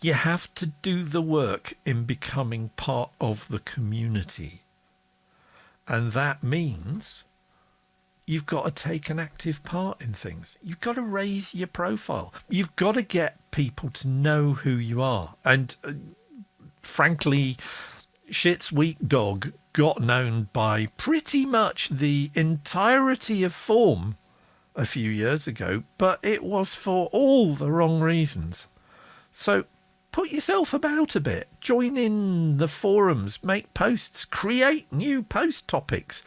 Speaker 1: You have to do the work in becoming part of the community. And that means you've got to take an active part in things. You've got to raise your profile. You've got to get people to know who you are. And frankly, Shit's Weak Dog got known by pretty much the entirety of FAWM a few years ago, but it was for all the wrong reasons. So put yourself about a bit, join in the forums, make posts, create new post topics,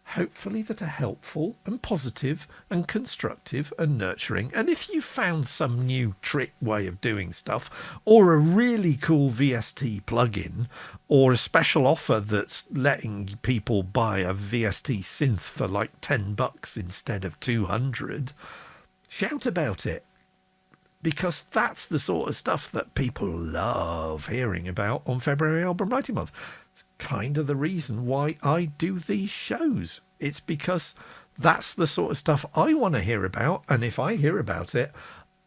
Speaker 1: hopefully that are helpful and positive and constructive and nurturing. And if you found some new trick way of doing stuff, or a really cool VST plugin, or a special offer that's letting people buy a VST synth for like $10 instead of 200, shout about it. Because that's the sort of stuff that people love hearing about on February Album Writing Month. It's kind of the reason why I do these shows. It's because that's the sort of stuff I want to hear about. And if I hear about it,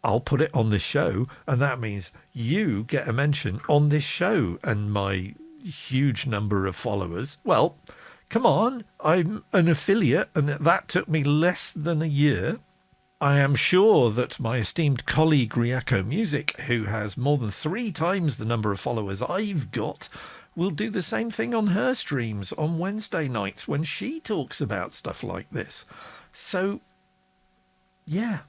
Speaker 1: I'll put it on this show. And that means you get a mention on this show. And my huge number of followers, well, come on, I'm an affiliate. And that took me less than a year. I am sure that my esteemed colleague Ryako Music, who has more than 3 times the number of followers I've got, will do the same thing on her streams on Wednesday nights when she talks about stuff like this. So, yeah,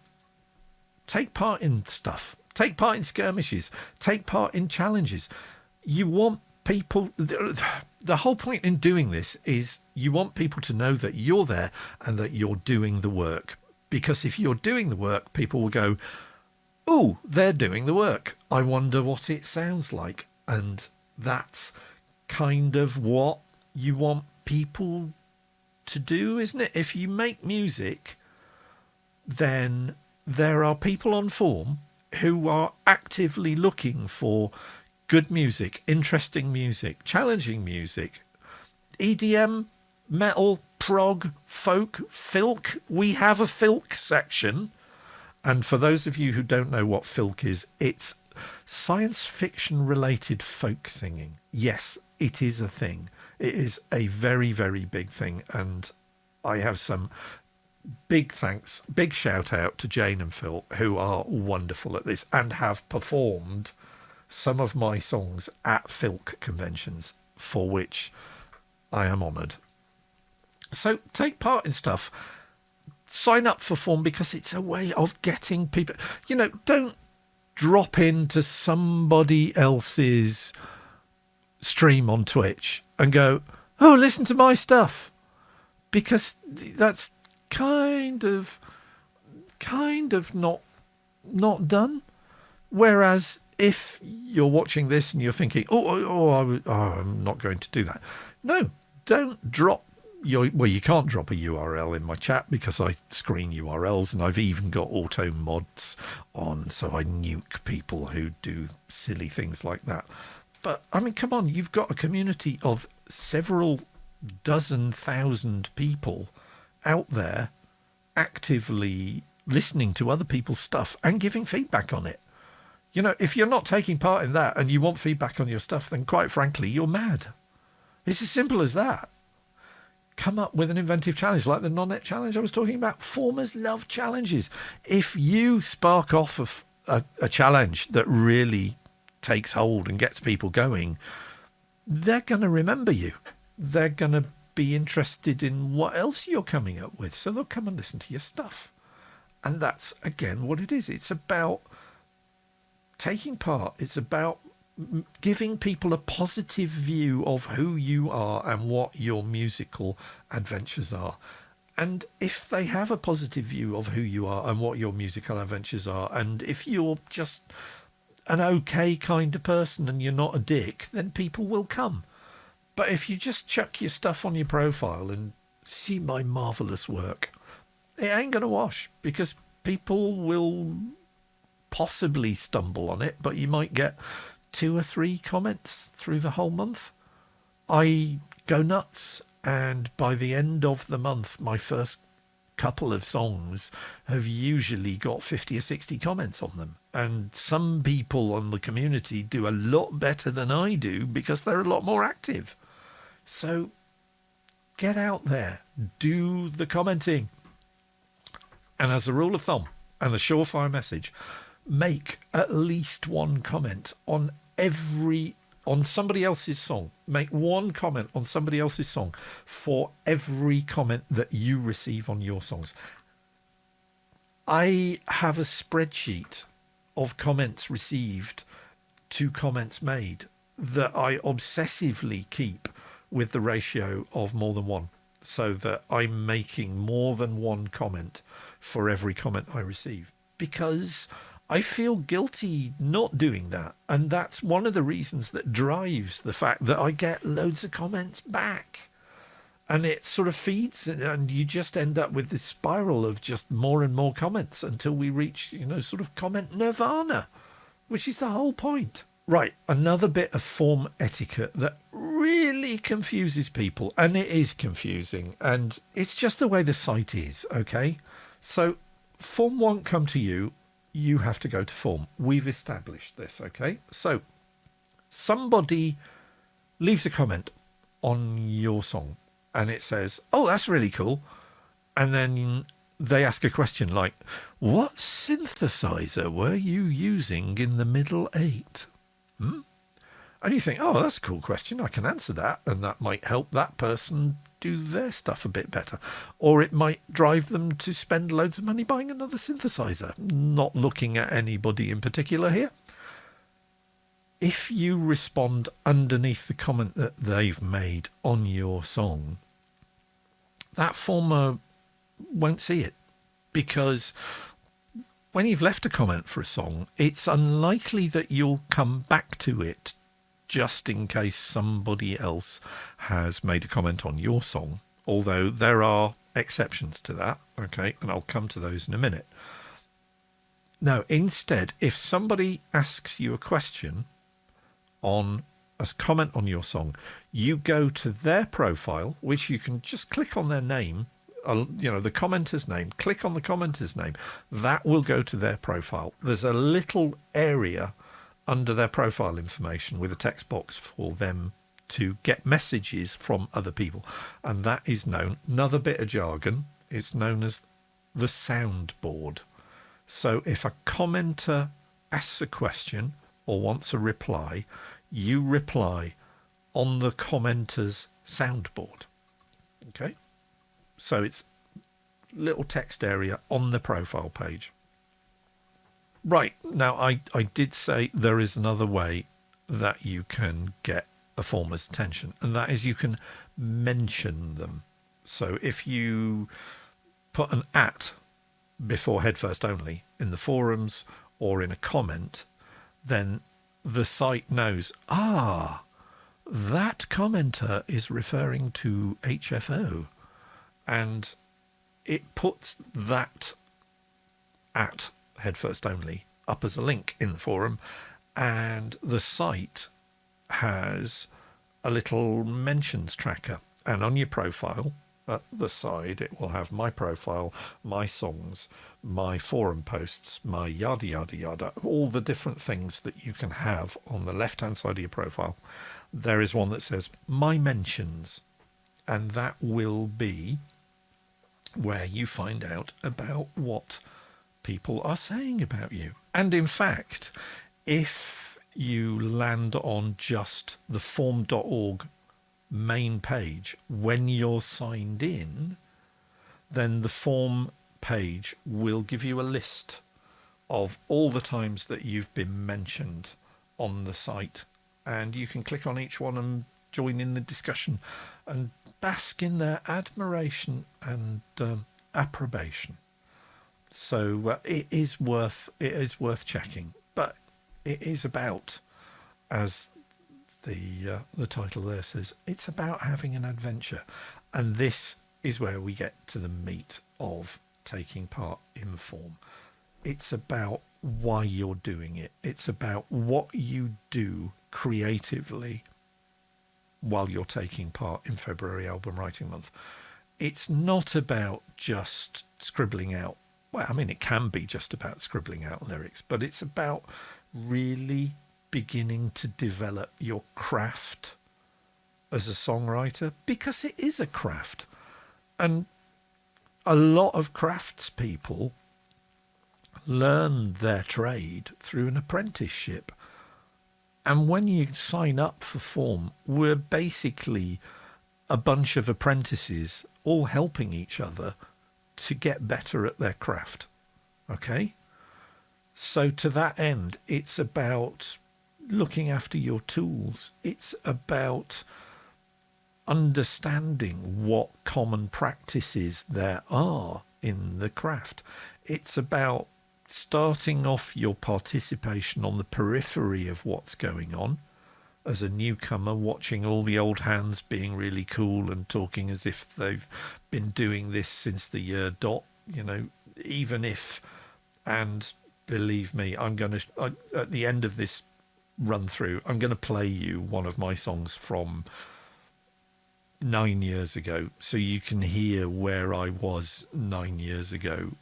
Speaker 1: take part in stuff. Take part in skirmishes. Take part in challenges. You want people... The whole point in doing this is you want people to know that you're there and that you're doing the work. Because if you're doing the work, people will go, oh, they're doing the work. I wonder what it sounds like. And that's kind of what you want people to do, isn't it? If you make music, then there are people on FAWM who are actively looking for good music, interesting music, challenging music, EDM, metal, prog, folk, filk. We have a filk section. And for those of you who don't know what filk is, it's science fiction related folk singing. Yes, it is a thing. It is a very, very big thing. And I have some big thanks, big shout out to Jane and Phil, who are wonderful at this and have performed some of my songs at filk conventions, for which I am honoured. So take part in stuff. Sign up for FAWM because it's a way of getting people... You know, don't drop into somebody else's stream on Twitch and go, oh, listen to my stuff. Because that's kind of not done. Whereas if you're watching this and you're thinking, I'm not going to do that. No, don't drop you can't drop a URL in my chat because I screen URLs and I've even got auto mods on, so I nuke people who do silly things like that. But I mean, come on, you've got a community of several dozen thousand people out there actively listening to other people's stuff and giving feedback on it. You know, if you're not taking part in that and you want feedback on your stuff, then quite frankly, you're mad. It's as simple as that. Come up with an inventive challenge like the non-net challenge I was talking about. Formers love challenges. If you spark off a challenge that really takes hold and gets people going, they're going to remember you. They're going to be interested in what else you're coming up with. So they'll come and listen to your stuff. And that's, again, what it is. It's about taking part. It's about giving people a positive view of who you are and what your musical adventures are. And if they have a positive view of who you are and what your musical adventures are, and if you're just an okay kind of person and you're not a dick, then people will come. But if you just chuck your stuff on your profile and see my marvellous work, it ain't going to wash, because people will possibly stumble on it, but you might get 2 or 3 comments through the whole month. I go nuts, and by the end of the month, my first couple of songs have usually got 50 or 60 comments on them. And some people on the community do a lot better than I do because they're a lot more active. So get out there, do the commenting. And as a rule of thumb, and the surefire message, make at least one comment on somebody else's song. Make one comment on somebody else's song for every comment that you receive on your songs. I have a spreadsheet of comments received to comments made that I obsessively keep with the ratio of more than one, so that I'm making more than one comment for every comment I receive, because I feel guilty not doing that. And that's one of the reasons that drives the fact that I get loads of comments back. And it sort of feeds, and you just end up with this spiral of just more and more comments until we reach, sort of comment nirvana, which is the whole point. Right, another bit of form etiquette that really confuses people, and it is confusing, and it's just the way the site is, okay? So form won't come to you. You have to go to form. We've established this, okay? So somebody leaves a comment on your song and it says, oh, that's really cool. And then they ask a question like, what synthesizer were you using in the middle 8? And you think, oh, that's a cool question. I can answer that. And that might help that person do their stuff a bit better. Or it might drive them to spend loads of money buying another synthesizer. Not looking at anybody in particular here. If you respond underneath the comment that they've made on your song, that former won't see it, because when you've left a comment for a song, it's unlikely that you'll come back to it just in case somebody else has made a comment on your song, although there are exceptions to that, okay, and I'll come to those in a minute. Now, instead, if somebody asks you a question on a comment on your song, you go to their profile, which you can just click on their name, the commenter's name, click on the commenter's name, that will go to their profile. There's a little area under their profile information with a text box for them to get messages from other people. And that is known, another bit of jargon, it's known as the soundboard. So if a commenter asks a question or wants a reply, you reply on the commenter's soundboard. Okay? So it's little text area on the profile page. Right, now I did say there is another way that you can get a former's attention, and that is you can mention them. So if you put an @ before head first only in the forums or in a comment, then the site knows, that commenter is referring to HFO, and it puts that @ head first only up as a link in the forum, and the site has a little mentions tracker, and on your profile at the side it will have my profile, my songs, my forum posts, my yada yada yada, all the different things that you can have on the left hand side of your profile. There is one that says my mentions, and that will be where you find out about what people are saying about you. And in fact, if you land on just the FAWM.org main page when you're signed in, then the FAWM page will give you a list of all the times that you've been mentioned on the site, and you can click on each one and join in the discussion and bask in their admiration and approbation. So it is worth checking, but it is about, as the title there says, it's about having an adventure, and this is where we get to the meat of taking part in FAWM. It's about why you're doing it. It's about what you do creatively while you're taking part in February Album Writing Month. It's not about just scribbling out. Well, I mean, it can be just about scribbling out lyrics, but it's about really beginning to develop your craft as a songwriter, because it is a craft. And a lot of craftspeople learn their trade through an apprenticeship. And when you sign up for FAWM, we're basically a bunch of apprentices all helping each other to get better at their craft. Okay? So to that end, it's about looking after your tools. It's about understanding what common practices there are in the craft. It's about starting off your participation on the periphery of what's going on as a newcomer, watching all the old hands being really cool and talking as if they've been doing this since the year dot, you know, even if, and believe me, at the end of this run through, I'm going to play you one of my songs from 9 years ago, so you can hear where I was 9 years ago.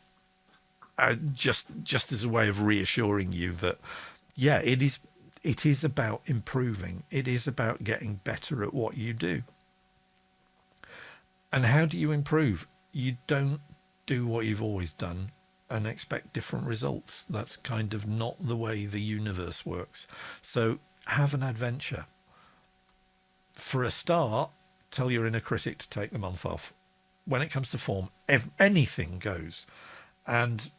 Speaker 1: Just as a way of reassuring you that, yeah, it is about improving. It is about getting better at what you do. And how do you improve? You don't do what you've always done and expect different results. That's kind of not the way the universe works. So have an adventure. For a start, tell your inner critic to take the month off. When it comes to FAWM, anything goes. And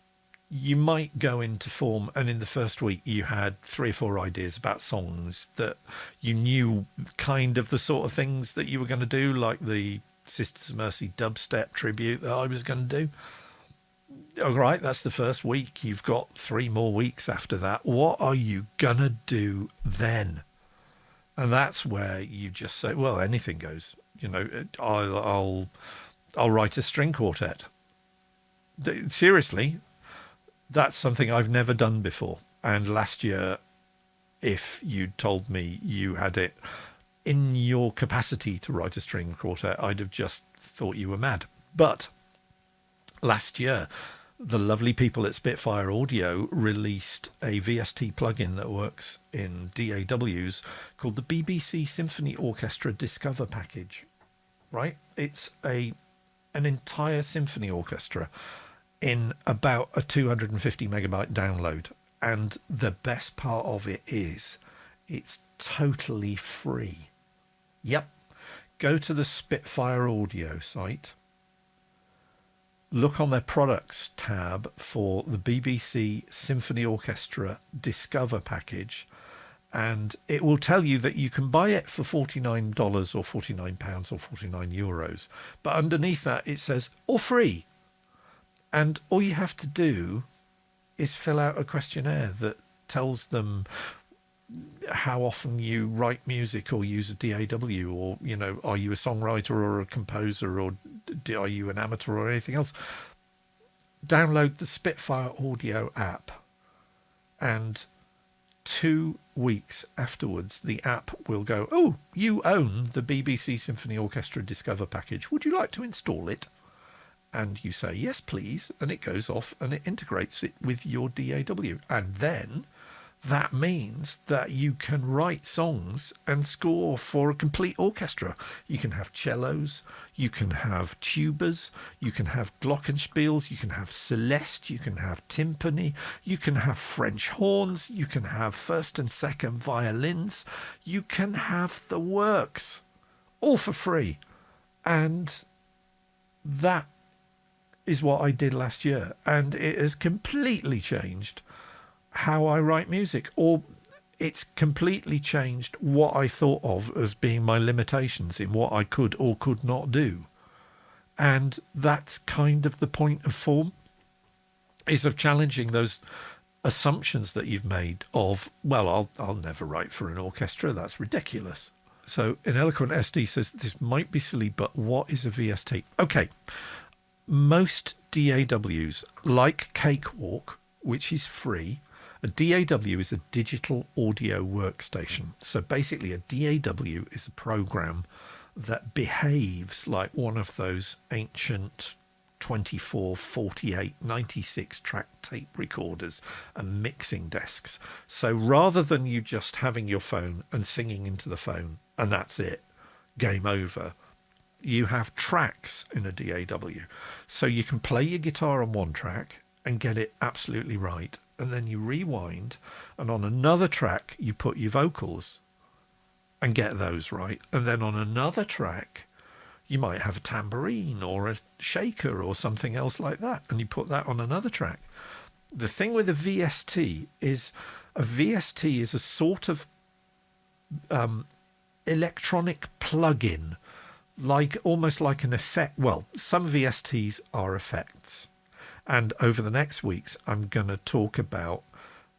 Speaker 1: you might go into FAWM and in the first week you had 3 or 4 ideas about songs that you knew kind of the sort of things that you were going to do, like the Sisters of Mercy dubstep tribute that I was going to do. All right, that's the first week. You've got 3 more weeks after that. What are you going to do then? And that's where you just say, well, anything goes. You know, I'll write a string quartet. Seriously, that's something I've never done before. And last year, if you'd told me you had it in your capacity to write a string quartet, I'd have just thought you were mad. But last year, the lovely people at Spitfire Audio released a VST plugin that works in DAWs called the BBC Symphony Orchestra Discover package. Right? It's an entire symphony orchestra in about a 250 megabyte download. And the best part of it is it's totally free. Yep. Go to the Spitfire Audio site. Look on their products tab for the BBC Symphony Orchestra Discover package, and it will tell you that you can buy it for $49 or £49 or €49. But underneath that, it says, or free. And all you have to do is fill out a questionnaire that tells them how often you write music or use a DAW, or, you know, are you a songwriter or a composer, or are you an amateur or anything else. Download the Spitfire Audio app, and 2 weeks afterwards the app will go, oh, you own the BBC Symphony Orchestra Discover package, would you like to install it? And you say, yes, please, and it goes off and it integrates it with your DAW. And then that means that you can write songs and score for a complete orchestra. You can have cellos, you can have tubas, you can have glockenspiels, you can have celeste, you can have timpani, you can have French horns, you can have first and second violins, you can have the works, all for free. And that is what I did last year, and it has completely changed how I write music, or it's completely changed what I thought of as being my limitations in what I could or could not do. And that's kind of the point of FAWM, is of challenging those assumptions that you've made of, well, I'll never write for an orchestra, that's ridiculous. So an Eloquent SD says, this might be silly, but what is a VST? Okay, most DAWs, like Cakewalk, which is free, A DAW is a digital audio workstation. So basically a DAW is a program that behaves like one of those ancient 24, 48, 96 track tape recorders and mixing desks. So rather than you just having your phone and singing into the phone and that's it, game over, you have tracks in a DAW. So you can play your guitar on one track and get it absolutely right, and then you rewind, and on another track you put your vocals and get those right, and then on another track you might have a tambourine or a shaker or something else like that, and you put that on another track. The thing with a VST is a sort of electronic plug-in, like almost like an effect. Well, some VSTs are effects. And over the next weeks, I'm going to talk about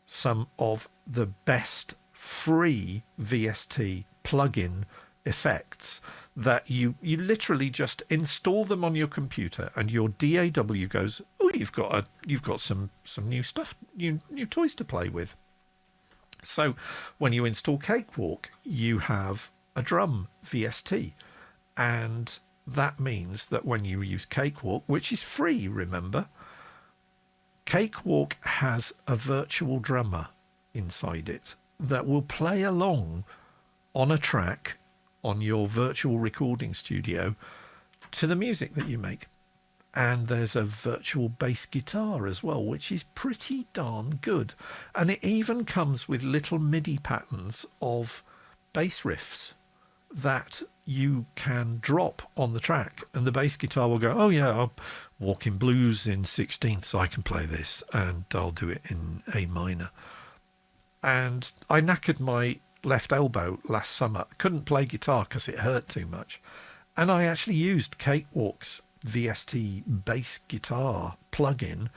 Speaker 1: some of the best free VST plugin effects that you literally just install them on your computer, and your DAW goes, oh, you've got some new stuff, new toys to play with. So when you install Cakewalk, you have a drum VST, and that means that when you use Cakewalk, which is free, remember, Cakewalk has a virtual drummer inside it that will play along on a track on your virtual recording studio to the music that you make. And there's a virtual bass guitar as well, which is pretty darn good. And it even comes with little MIDI patterns of bass riffs that you can drop on the track, and the bass guitar will go, oh yeah, I'll walk in blues in 16th, so I can play this, and I'll do it in A minor. And I knackered my left elbow last summer, couldn't play guitar because it hurt too much, and I actually used Cakewalk's VST bass guitar plugin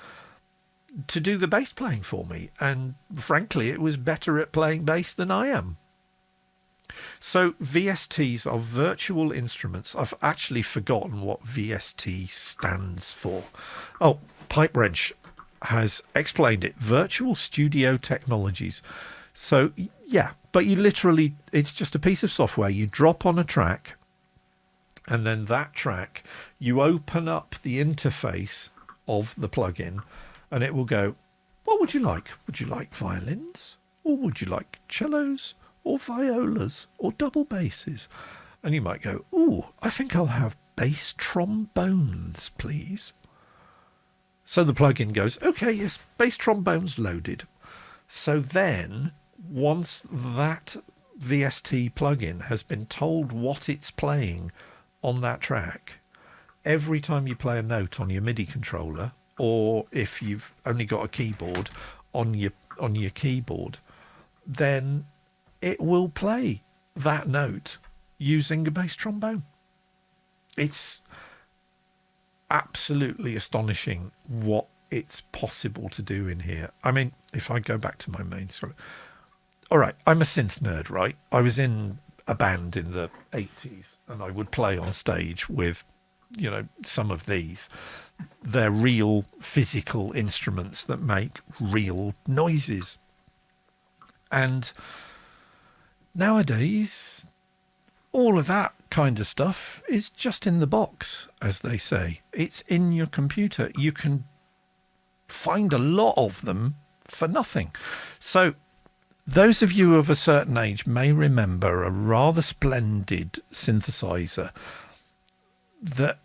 Speaker 1: to do the bass playing for me, and frankly it was better at playing bass than I am. So VSTs are virtual instruments. I've actually forgotten what VST stands for. Oh, Pipe Wrench has explained it. Virtual Studio Technologies. So yeah, but you literally, it's just a piece of software you drop on a track, and then that track, you open up the interface of the plugin, and it will go, what would you like? Would you like violins? Or would you like cellos? Or violas, or double basses? And you might go, ooh, I think I'll have bass trombones, please. So the plugin goes, okay, yes, bass trombones loaded. So then, once that VST plugin has been told what it's playing on that track, every time you play a note on your MIDI controller, or if you've only got a keyboard on your keyboard, then it will play that note using a bass trombone. It's absolutely astonishing what it's possible to do in here. I mean, if I go back to my main story. All right, I'm a synth nerd, right? I was in a band in the 80s, and I would play on stage with, some of these. They're real physical instruments that make real noises. And nowadays, all of that kind of stuff is just in the box, as they say. It's in your computer. You can find a lot of them for nothing. So those of you of a certain age may remember a rather splendid synthesizer that...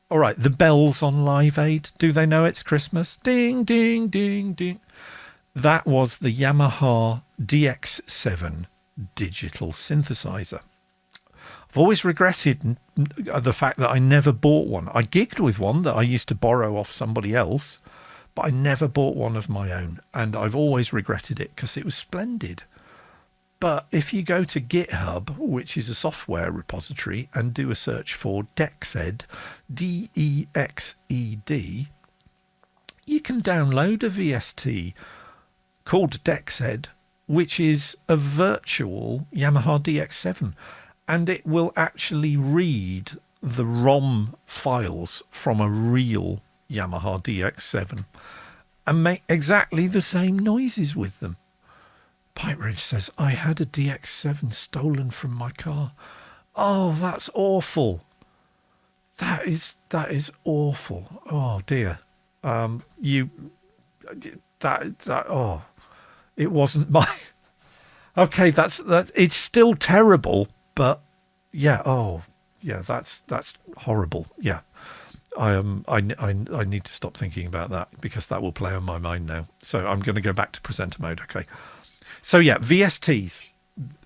Speaker 1: All right, the bells on Live Aid. Do they know it's Christmas? Ding, ding, ding, ding. That was the Yamaha DX7 digital synthesizer. I've always regretted the fact that I never bought one. I gigged with one that I used to borrow off somebody else, but I never bought one of my own, and I've always regretted it because it was splendid. But if you go to GitHub, which is a software repository, and do a search for DXED, DEXED, you can download a VST called DXED, which is a virtual Yamaha DX7, and it will actually read the ROM files from a real Yamaha DX7, and make exactly the same noises with them. Pipe Ridge says, I had a DX7 stolen from my car. Oh, that's awful. That is awful. Oh dear. It wasn't my. Okay, that. It's still terrible, but yeah. Oh, yeah. That's horrible. Yeah. I need to stop thinking about that because that will play on my mind now. So I'm going to go back to presenter mode. Okay. So yeah, VSTs,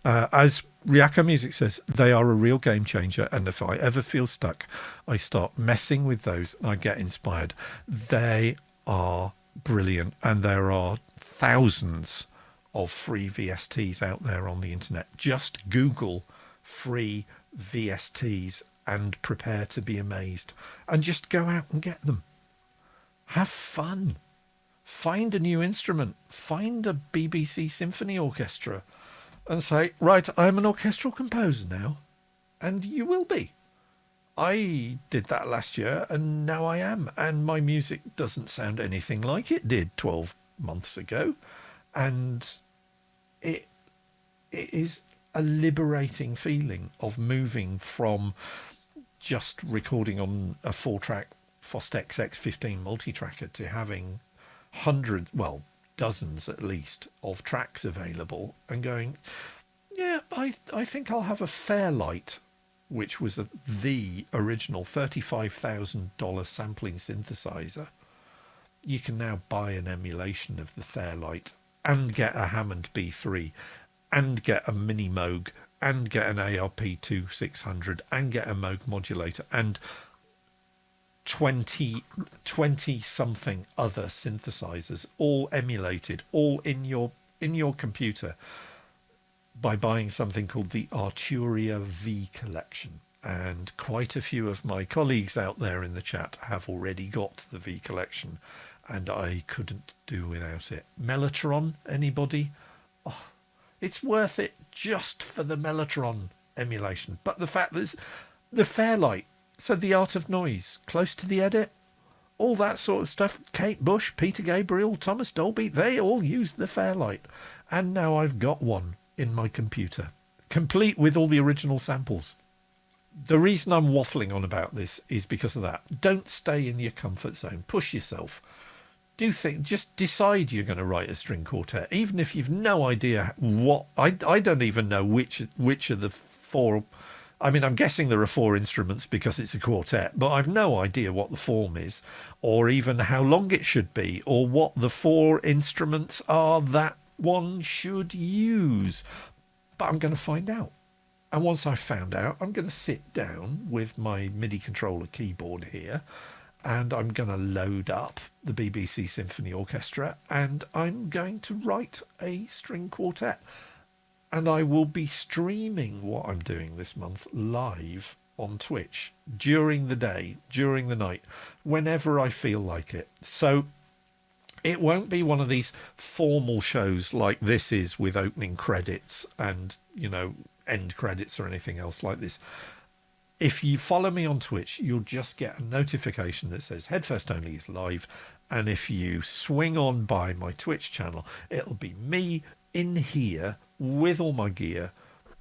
Speaker 1: as Ryako Music says, they are a real game changer. And if I ever feel stuck, I start messing with those and I get inspired. They are brilliant. And there are thousands of free VSTs out there on the internet. Just Google free VSTs and prepare to be amazed. And just go out and get them. Have fun. Find a new instrument. Find a BBC Symphony Orchestra and say, right, I'm an orchestral composer now. And you will be. I did that last year and now I am. And my music doesn't sound anything like it did 12 months ago. And it is a liberating feeling of moving from just recording on a 4-track Fostex X15 multi-tracker to having dozens at least of tracks available and going, yeah, I think I'll have a Fairlight, which was the original $35,000 sampling synthesizer. You can now buy an emulation of the Fairlight and get a Hammond B3 and get a Mini Moog and get an ARP-2600 and get a Moog modulator and 20 something other synthesizers, all emulated, all in your computer by buying something called the Arturia V collection. And quite a few of my colleagues out there in the chat have already got the V collection, and I couldn't do without it. Mellotron, anybody? Oh, it's worth it just for the Mellotron emulation. But the fact that the Fairlight, so The Art of Noise, Close to the Edit, all that sort of stuff. Kate Bush, Peter Gabriel, Thomas Dolby, they all used the Fairlight. And now I've got one in my computer, complete with all the original samples. The reason I'm waffling on about this is because of that. Don't stay in your comfort zone. Push yourself. Just decide you're going to write a string quartet, even if you've no idea what. I don't even know which of the four. I mean, I'm guessing there are 4 instruments because it's a quartet, but I've no idea what the form is, or even how long it should be, or what the 4 instruments are that one should use. But I'm going to find out. And once I've found out, I'm going to sit down with my MIDI controller keyboard here, and I'm going to load up the BBC Symphony Orchestra, and I'm going to write a string quartet. And I will be streaming what I'm doing this month live on Twitch during the day, during the night, whenever I feel like it. So it won't be one of these formal shows like this is with opening credits and, end credits or anything else like this. If you follow me on Twitch, you'll just get a notification that says Head First Only is live. And if you swing on by my Twitch channel, it'll be me in here with all my gear,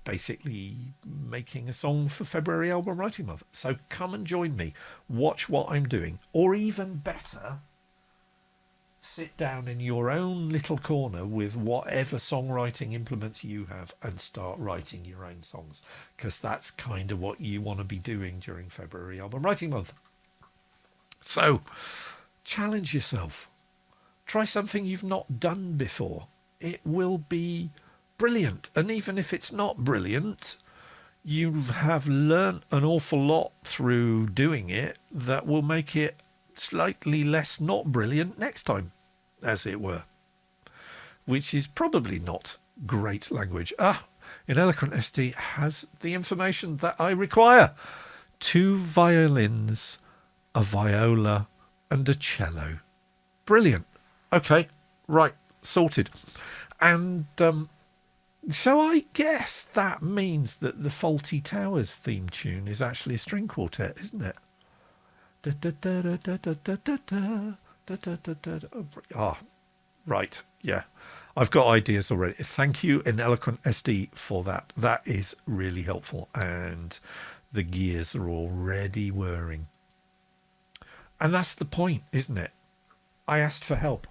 Speaker 1: basically making a song for February Album Writing Month. So come and join me, watch what I'm doing, or even better, sit down in your own little corner with whatever songwriting implements you have and start writing your own songs, because that's kind of what you want to be doing during February Album Writing Month. So challenge yourself. Try something you've not done before. It will be brilliant. And even if it's not brilliant, you have learnt an awful lot through doing it that will make it slightly less not brilliant next time, as it were, which is probably not great language. Ineloquent ST has the information that I require. 2 violins, a viola and a cello. Brilliant. Okay, right, sorted. And so I guess that means that the Faulty Towers theme tune is actually a string quartet, isn't it? Da, da, da, da, da, da, da, da. Ah, right. Yeah. I've got ideas already. Thank you, Ineloquent SD, for that. That is really helpful. And the gears are already whirring. And that's the point, isn't it? I asked for help.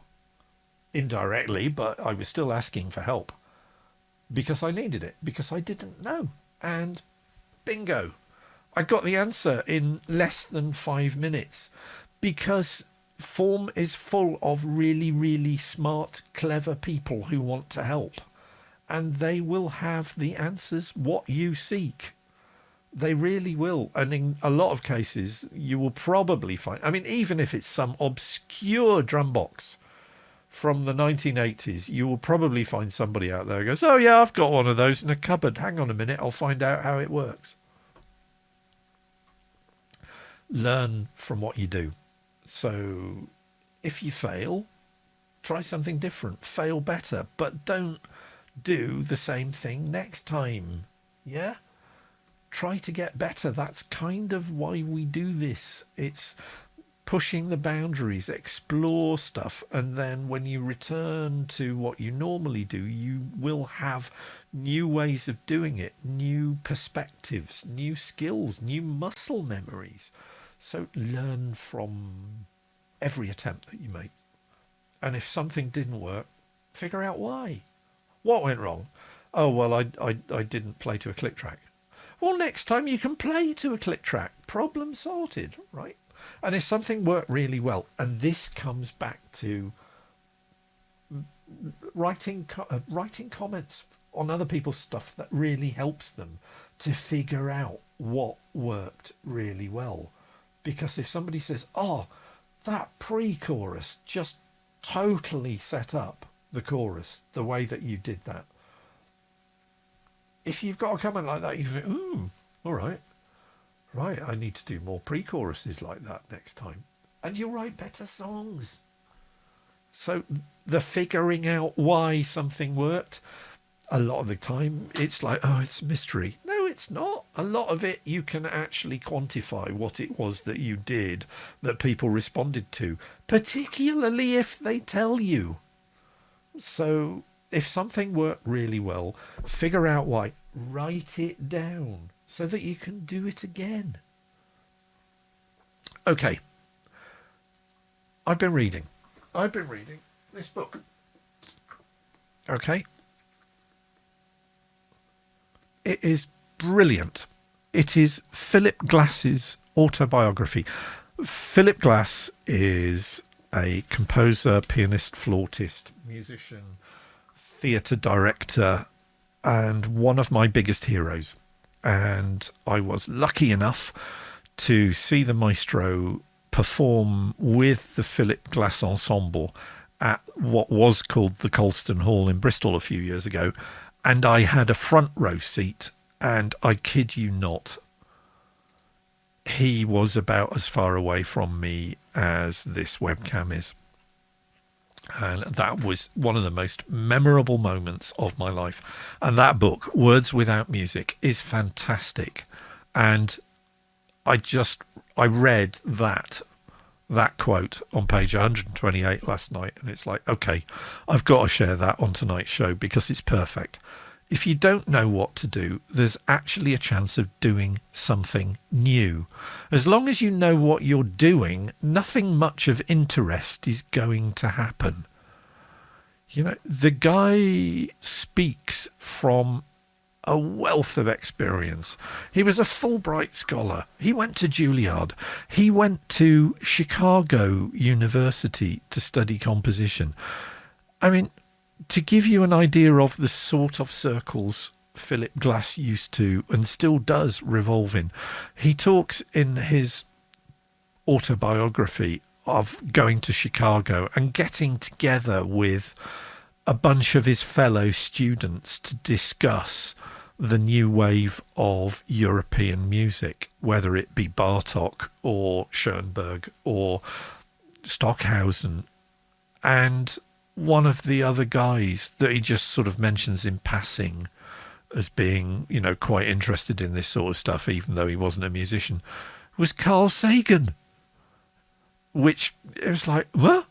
Speaker 1: Indirectly, but I was still asking for help. Because I needed it. Because I didn't know. And bingo. I got the answer in less than 5 minutes. Because FAWM is full of really, really smart, clever people who want to help. And they will have the answers what you seek. They really will. And in a lot of cases, you will probably find, I mean, even if it's some obscure drum box from the 1980s, you will probably find somebody out there who goes, oh yeah, I've got one of those in a cupboard. Hang on a minute, I'll find out how it works. Learn from what you do. So if you fail, try something different. Fail better, but don't do the same thing next time. Yeah? Try to get better. That's kind of why we do this. It's pushing the boundaries, explore stuff, and then when you return to what you normally do, you will have new ways of doing it, new perspectives, new skills, new muscle memories. So learn from every attempt that you make. And if something didn't work, figure out why. What went wrong? Oh, well, I didn't play to a click track. Well, next time you can play to a click track. Problem sorted, right? And if something worked really well, and this comes back to writing comments on other people's stuff that really helps them to figure out what worked really well. Because if somebody says, oh, that pre-chorus just totally set up the chorus, the way that you did that. If you've got a comment like that, you think, ooh, all right. Right, I need to do more pre-choruses like that next time. And you'll write better songs. So the figuring out why something worked, a lot of the time, it's like, oh, it's a mystery. No, it's not. A lot of it, you can actually quantify what it was that you did that people responded to, particularly if they tell you. So if something worked really well, figure out why. Write it down so that you can do it again. Okay. I've been reading this book. Okay. It is brilliant. It is Philip Glass's autobiography. Philip Glass is a composer, pianist, flautist, musician, theatre director, and one of my biggest heroes. And I was lucky enough to see the maestro perform with the Philip Glass Ensemble at what was called the Colston Hall in Bristol a few years ago. And I had a front row seat, and I kid you not, he was about as far away from me as this webcam is. And that was one of the most memorable moments of my life. And that book, Words Without Music, is fantastic. And I read that quote on page 128 last night, and it's like, okay, I've got to share that on tonight's show because it's perfect. If you don't know what to do, there's actually a chance of doing something new. As long as you know what you're doing, nothing much of interest is going to happen. You know, the guy speaks from a wealth of experience. He was a Fulbright scholar. He went to Juilliard. He went to Chicago University to study composition. I mean, to give you an idea of the sort of circles Philip Glass used to and still does revolve in, he talks in his autobiography of going to Chicago and getting together with a bunch of his fellow students to discuss the new wave of European music, whether it be Bartók or Schoenberg or Stockhausen. And one of the other guys that he just sort of mentions in passing as being, you know, quite interested in this sort of stuff, even though he wasn't a musician, was Carl Sagan. which it was like, what?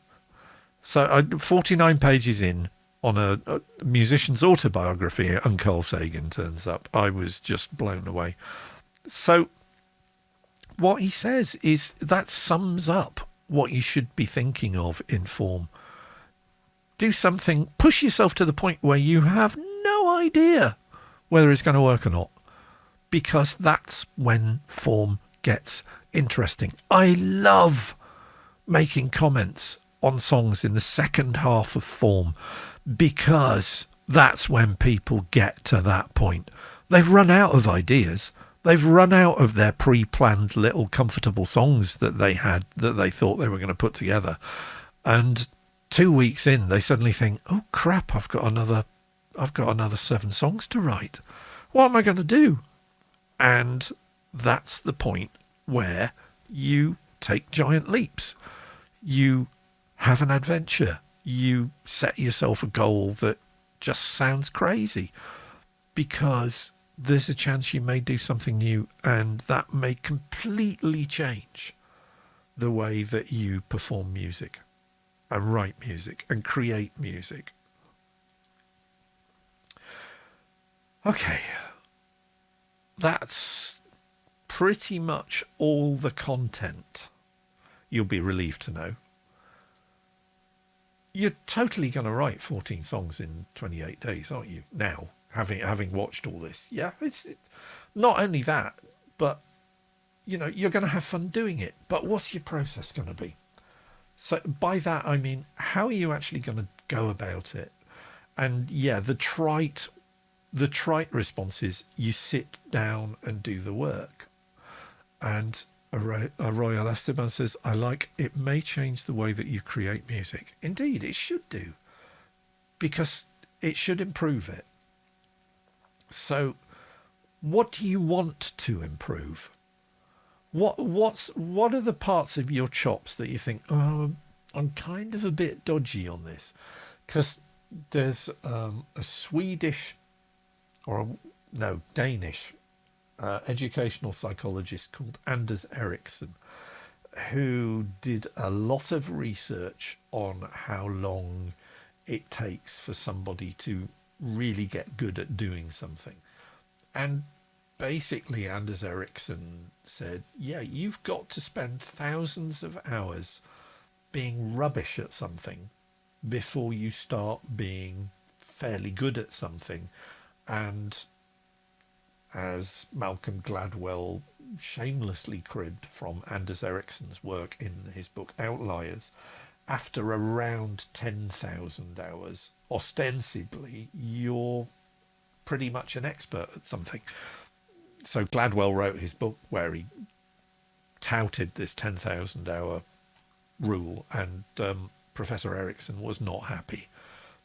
Speaker 1: So 49 pages in on a musician's autobiography, and Carl Sagan turns up. I was just blown away. So what he says is that sums up what you should be thinking of in form. Do something, push yourself to the point where you have no idea whether it's going to work or not, because that's when form gets interesting. I love making comments on songs in the second half of form, because that's when people get to that point. They've run out of ideas. They've run out of their pre-planned little comfortable songs that they had, that they thought they were going to put together. And 2 weeks in, they suddenly think, oh crap, I've got another 7 songs to write. What am I going to do? And that's the point where you take giant leaps. You have an adventure. You set yourself a goal that just sounds crazy, because there's a chance you may do something new, and that may completely change the way that you perform music and write music and create music. Okay, that's pretty much all the content, you'll be relieved to know. You're totally going to write 14 songs in 28 days, aren't you? Now, having watched all this. Yeah, it's not only that, but, you know, you're going to have fun doing it. But what's your process going to be? So by that, I mean, how are you actually going to go about it? And yeah, the trite response is you sit down and do the work. And Royal Esteban says, I like, it may change the way that you create music. Indeed, it should do, because it should improve it. So what do you want to improve? What are the parts of your chops that you think, oh, I'm kind of a bit dodgy on this? Because there's a Swedish, Danish educational psychologist called Anders Ericsson, who did a lot of research on how long it takes for somebody to really get good at doing something. And basically Anders Ericsson said, yeah, you've got to spend thousands of hours being rubbish at something before you start being fairly good at something. And as Malcolm Gladwell shamelessly cribbed from Anders Ericsson's work in his book Outliers, after around 10,000 hours, ostensibly, you're pretty much an expert at something. So Gladwell wrote his book where he touted this 10,000 hour rule, and Professor Ericsson was not happy,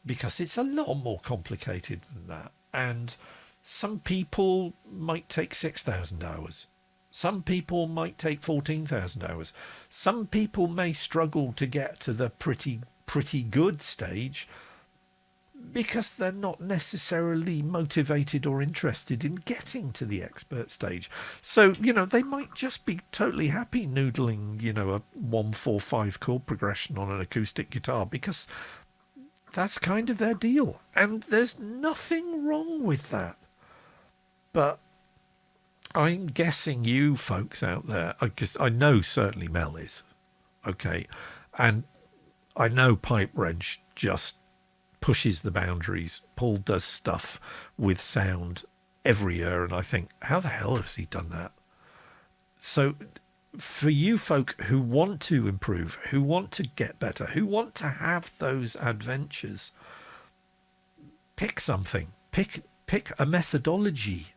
Speaker 1: because it's a lot more complicated than that. And some people might take 6,000 hours. Some people might take 14,000 hours. Some people may struggle to get to the pretty good stage because they're not necessarily motivated or interested in getting to the expert stage. So, you know, they might just be totally happy noodling, you know, a 1-4-5 chord progression on an acoustic guitar, because that's kind of their deal. And there's nothing wrong with that. But I'm guessing you folks out there, because I know certainly Mel is, okay, and I know Pipe Wrench just pushes the boundaries. Paul does stuff with sound every year, and I think, how the hell has he done that? So for you folk who want to improve, who want to get better, who want to have those adventures, pick something. Pick a methodology.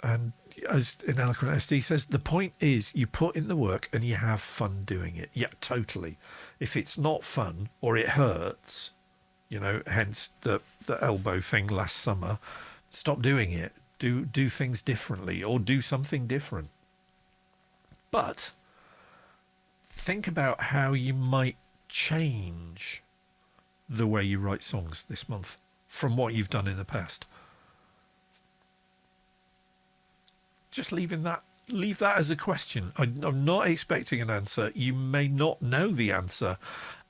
Speaker 1: And as Ineloquent SD says, the point is you put in the work and you have fun doing it. Yeah, totally. If it's not fun or it hurts, you know, hence the elbow thing last summer, stop doing it. Do things differently, or do something different. But think about how you might change the way you write songs this month from what you've done in the past. Just leaving that leave that as a question. I'm not expecting an answer. You may not know the answer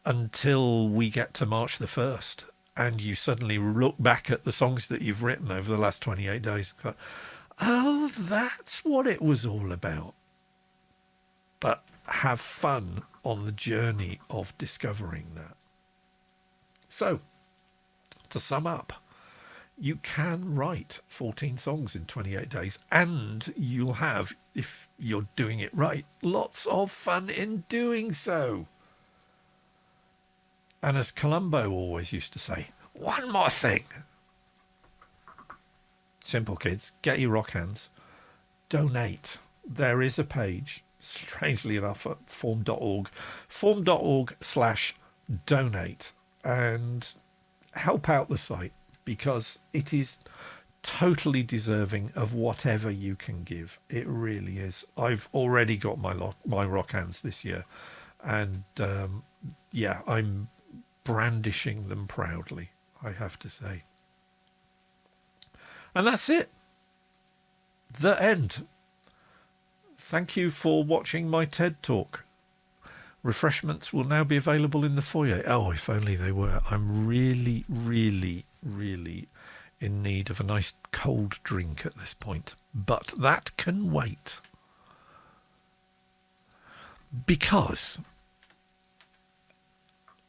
Speaker 1: until we get to March the 1st, and you suddenly look back at the songs that you've written over the last 28 days. Oh, that's what it was all about. But have fun on the journey of discovering that. So, to sum up, you can write 14 songs in 28 days, and you'll have, if you're doing it right, lots of fun in doing so. And as Columbo always used to say, one more thing. Simple, kids. Get your rock hands. Donate. There is a page, strangely enough, at FAWM.org. FAWM.org/donate. And help out the site, because it is totally deserving of whatever you can give. It really is. I've already got my rock hands this year. And yeah, I'm brandishing them proudly, I have to say. And that's it. The end. Thank you for watching my TED Talk. Refreshments will now be available in the foyer. Oh, if only they were. I'm really, really, really in need of a nice cold drink at this point. But that can wait. Because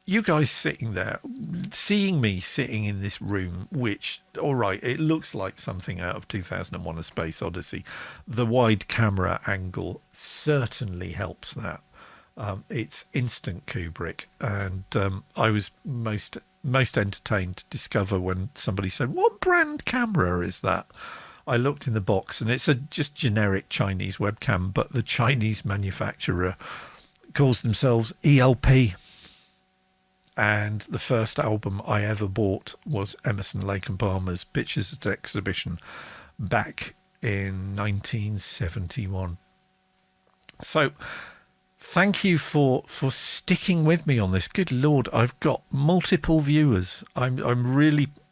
Speaker 1: you guys sitting there, seeing me sitting in this room, which, all right, it looks like something out of 2001: A Space Odyssey. The wide camera angle certainly helps that. It's instant Kubrick, and I was most entertained to discover when somebody said, "What brand camera is that?" I looked in the box, and it's a just generic Chinese webcam, but the Chinese manufacturer calls themselves ELP. And the first album I ever bought was Emerson, Lake and Palmer's Pictures at Exhibition back in 1971. So thank you for sticking with me on this. Good Lord, I've got multiple viewers. I'm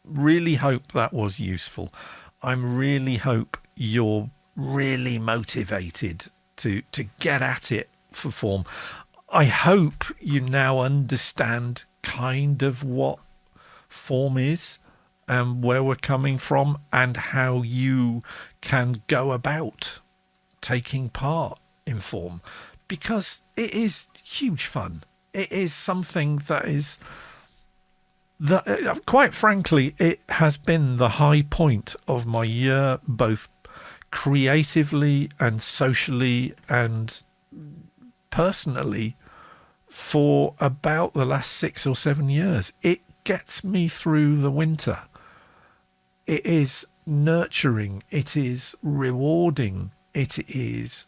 Speaker 1: really hope that was useful. I'm really hope you're really motivated to get at it for FAWM. I hope you now understand kind of what FAWM is and where we're coming from, and how you can go about taking part in FAWM, because it is huge fun. It is something that quite frankly, it has been the high point of my year, both creatively and socially and personally, for about the last 6 or 7 years. It gets me through the winter. It is nurturing. It is rewarding. It is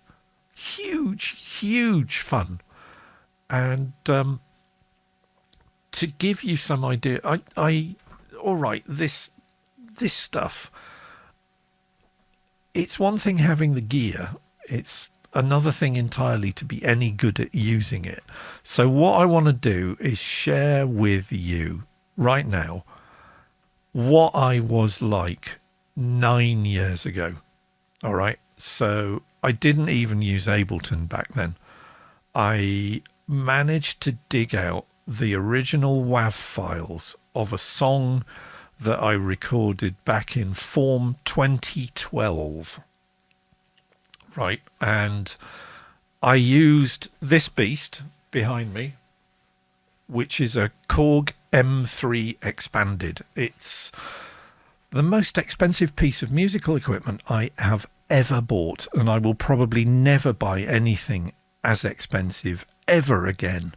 Speaker 1: huge fun. And to give you some idea, all right, this stuff, it's one thing having the gear. It's another thing entirely to be any good at using it. So what I want to do is share with you right now what I was like 9 years ago. All right. So I didn't even use Ableton back then. I managed to dig out the original WAV files of a song that I recorded back in FAWM 2012. Right, and I used this beast behind me, which is a Korg M3 Expanded. It's the most expensive piece of musical equipment I have ever bought, and I will probably never buy anything as expensive ever again,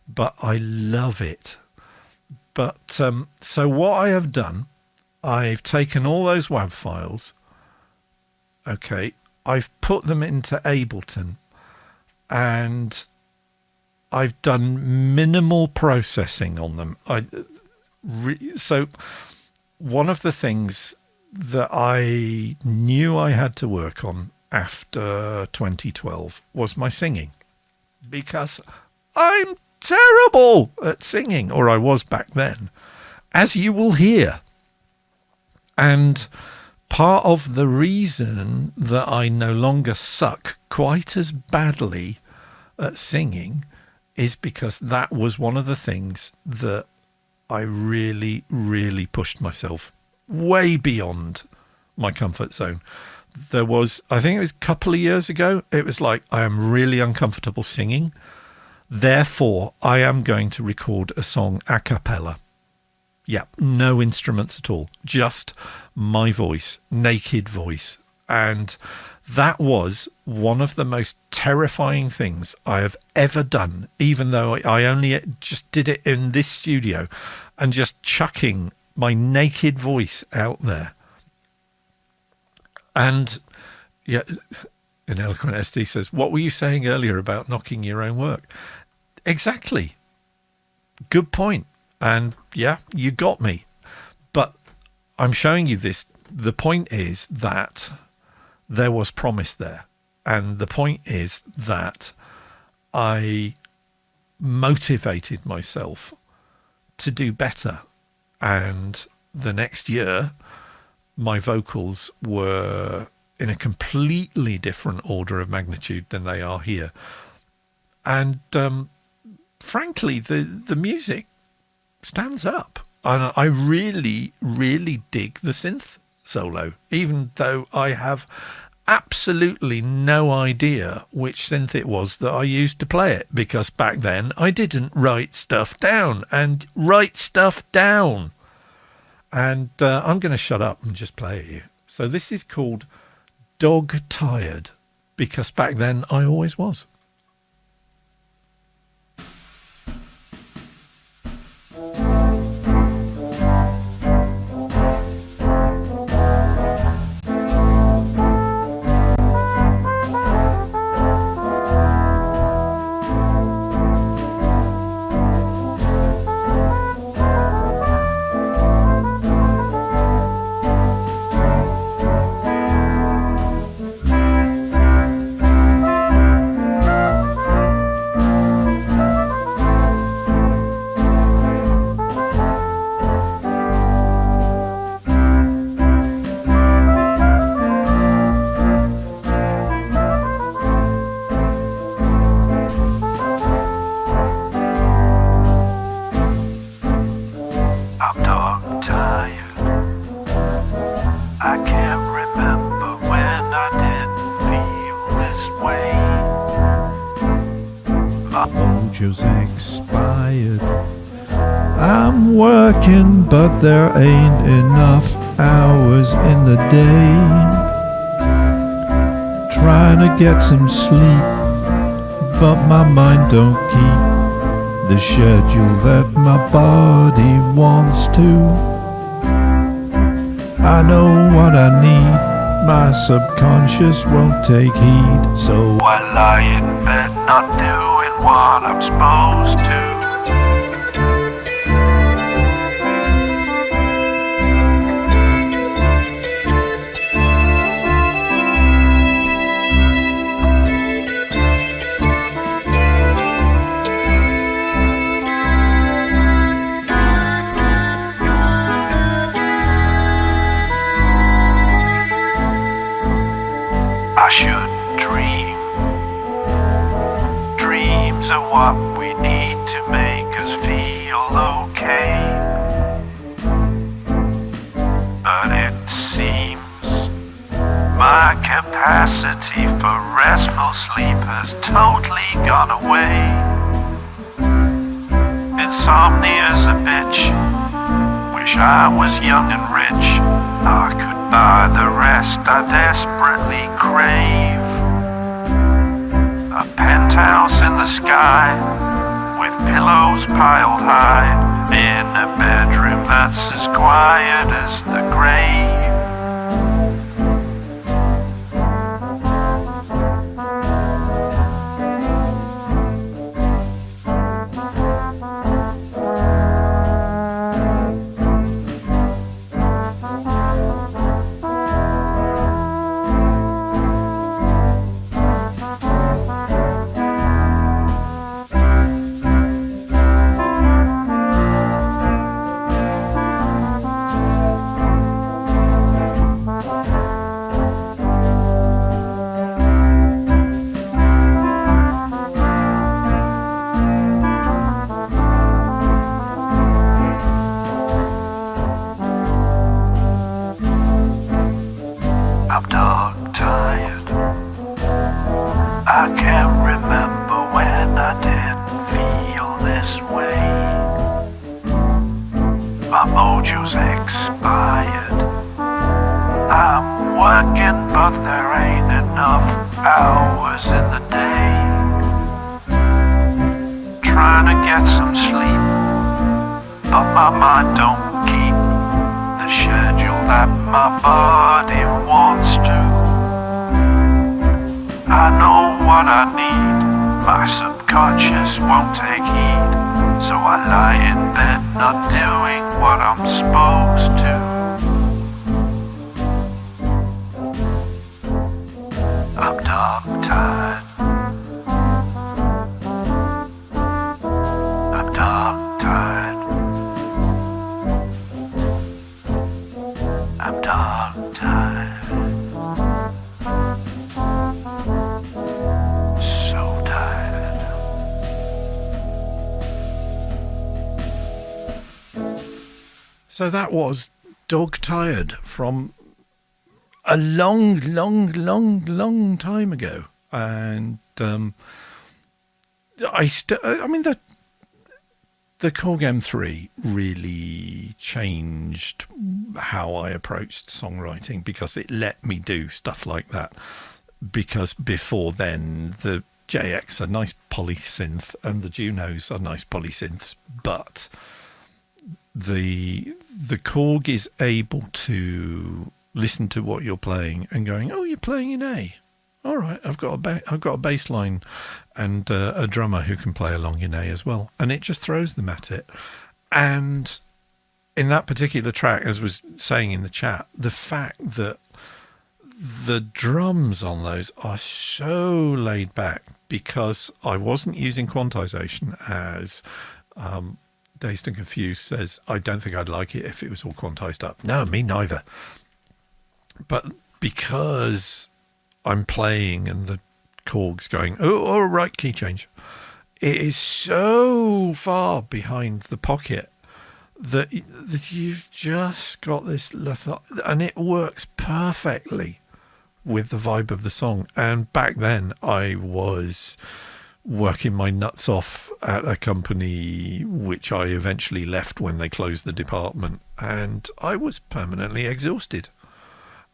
Speaker 1: but I love it. But so what I have done, I've taken all those WAV files, okay, I've put them into Ableton, and I've done minimal processing on them. So one of the things that I knew I had to work on after 2012 was my singing, because I'm terrible at singing, or I was back then, as you will hear. And part of the reason that I no longer suck quite as badly at singing is because that was one of the things that I really, really pushed myself way beyond my comfort zone. There was, I think it was a couple of years ago, it was like, I am really uncomfortable singing. Therefore, I am going to record a song a cappella. Yeah, no instruments at all, just my voice, naked voice. And that was one of the most terrifying things I have ever done, even though I only just did it in this studio and just chucking my naked voice out there. And yeah, an eloquent SD says, what were you saying earlier about knocking your own work? Exactly. Good point. And yeah, you got me. But I'm showing you this. The point is that there was promise there. And the point is that I motivated myself to do better. And the next year, my vocals were in a completely different order of magnitude than they are here. And frankly, the music stands up. And I really, really dig the synth solo, even though I have absolutely no idea which synth it was that I used to play it, because back then I didn't write stuff down. And write stuff down. And I'm going to shut up and just play it. So this is called Dog Tired, because back then I always was. Expired. I'm working, but there ain't enough hours in the day. Trying to get some sleep, but my mind don't keep the schedule that my body wants to. I know what I need, my subconscious won't take heed, so I lie in bed not doing what I'm supposed to. I should dream. Dreams are what we need to make us feel okay. But it seems my capacity for restful sleep has totally gone away. Insomnia's a bitch. Wish I was young and rich. I could buy the rest I desperately crave. A penthouse in the sky, with pillows piled high, in a bedroom that's as quiet as the grave.
Speaker 2: can't remember when I didn't feel this way. My mojo's expired. I'm working, but there ain't enough hours in the day. Trying to get some sleep, but my mind don't keep the schedule that my body wants to. I know what I need, my subconscious won't take heed, so I lie in bed not doing what I'm supposed to. I'm dog-tired. I'm dog-tired. I'm dog-tired. So tired.
Speaker 1: So that was Dog-Tired from a long time ago. And I mean, the Korg M3 really changed how I approached songwriting, because it let me do stuff like that. Because before then, the JX are nice polysynth and the Junos are nice polysynths, but the Korg is able to listen to what you're playing and going, oh, you're playing in A. All right, I've got a bass line and a drummer who can play along in A as well, and it just throws them at it. And in that particular track, as was saying in the chat, the fact that the drums on those are so laid back, because I wasn't using quantization, as Dazed and Confused says, I don't think I'd like it if it was all quantized up. No, me neither. But because I'm playing and the Korg's going, oh, all right, key change, it is so far behind the pocket that you've just got this and it works perfectly with the vibe of the song. And back then I was working my nuts off at a company which I eventually left when they closed the department, and I was permanently exhausted.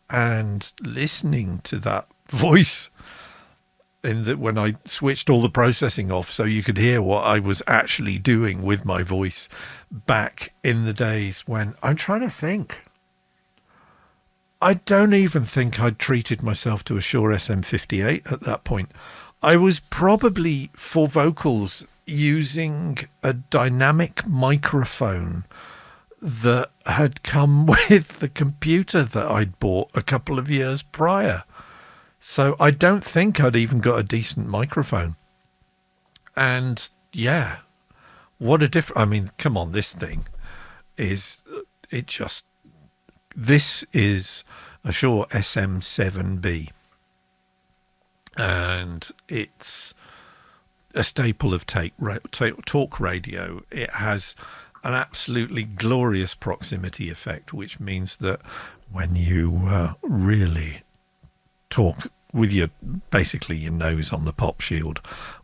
Speaker 1: And listening to that voice when I switched all the processing off so you could hear what I was actually doing with my voice back in the days when, I'm trying to think, I don't even think I'd treated myself to a Shure SM58 at that point. I was probably, for vocals, using a dynamic microphone that had come with the computer that I'd bought a couple of years prior. So I don't think I'd even got a decent microphone. And yeah, what a difference. I mean, come on, this thing is, this is a Shure SM7B. And it's a staple of talk radio. It has an absolutely glorious proximity effect, which means that when you really talk with basically your nose on the pop shield,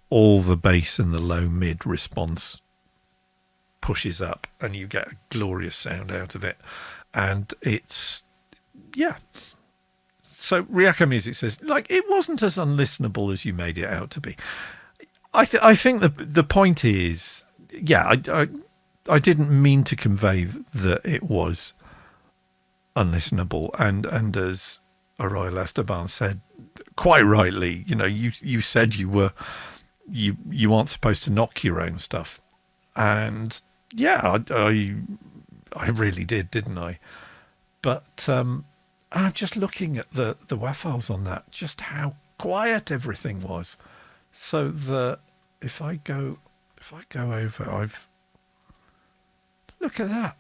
Speaker 1: all the bass and the low mid response pushes up and you get a glorious sound out of it. And it's, yeah. So Ryako Music says, like, it wasn't as unlistenable as you made it out to be. I think the point is, yeah, I didn't mean to convey that it was unlistenable, and as Arroyo Esteban said quite rightly, you know, you said you aren't supposed to knock your own stuff, and yeah, I really didn't I? But I'm just looking at the WAV files on that, just how quiet everything was, so that if I go over, look at that.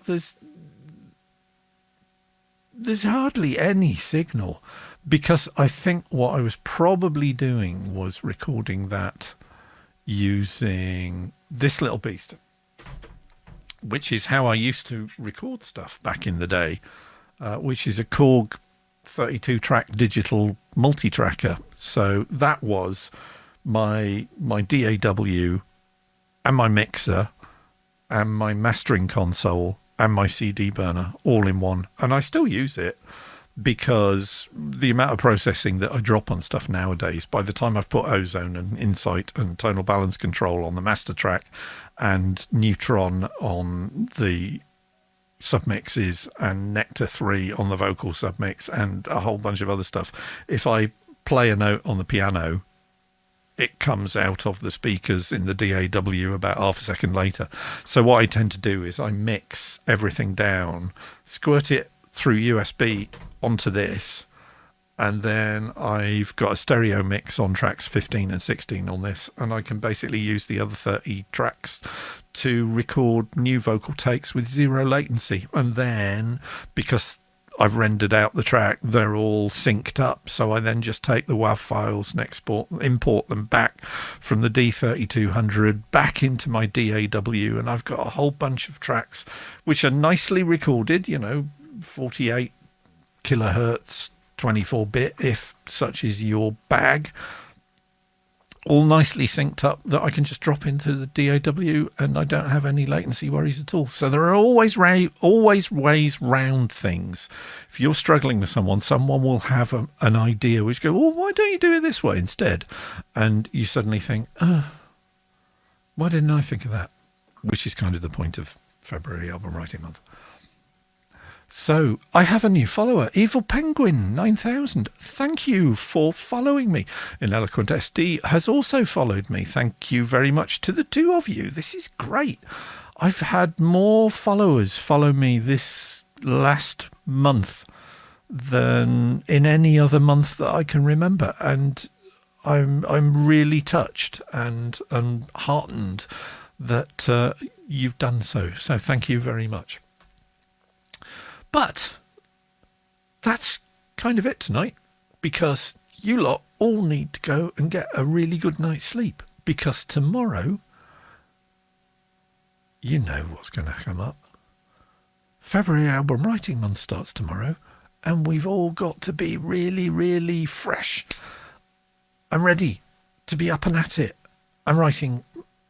Speaker 1: There's hardly any signal, because I think what I was probably doing was recording that using this little beast, which is how I used to record stuff back in the day, which is a Korg 32-track digital multi-tracker. So that was my DAW and my mixer and my mastering console and my CD burner all in one. And I still use it because the amount of processing that I drop on stuff nowadays, by the time I've put Ozone and Insight and Tonal Balance Control on the master track and Neutron on the submixes and Nectar 3 on the vocal submix and a whole bunch of other stuff, if I play a note on the piano, it comes out of the speakers in the DAW about half a second later. So what I tend to do is I mix everything down, squirt it through USB onto this, and then I've got a stereo mix on tracks 15 and 16 on this, and I can basically use the other 30 tracks to record new vocal takes with zero latency. And then, because I've rendered out the track, they're all synced up, so I then just take the WAV files and import them back from the D3200 back into my DAW, and I've got a whole bunch of tracks which are nicely recorded, 48 kilohertz 24-bit, if such is your bag, all nicely synced up, that I can just drop into the DAW and I don't have any latency worries at all. So there are always ways round things. If you're struggling with someone will have an idea which go, well, why don't you do it this way instead? And you suddenly think, why didn't I think of that? Which is kind of the point of February Album Writing Month. So I have a new follower, Evil Penguin 9000. Thank you for following me. Ineloquent SD has also followed me. Thank you very much to the two of you. This is great. I've had more followers follow me this last month than in any other month that I can remember, and I'm really touched and heartened that you've done so. So thank you very much. But that's kind of it tonight, because you lot all need to go and get a really good night's sleep, because tomorrow, you know what's going to come up. February Album Writing Month starts tomorrow, and we've all got to be really, really fresh and ready to be up and at it and writing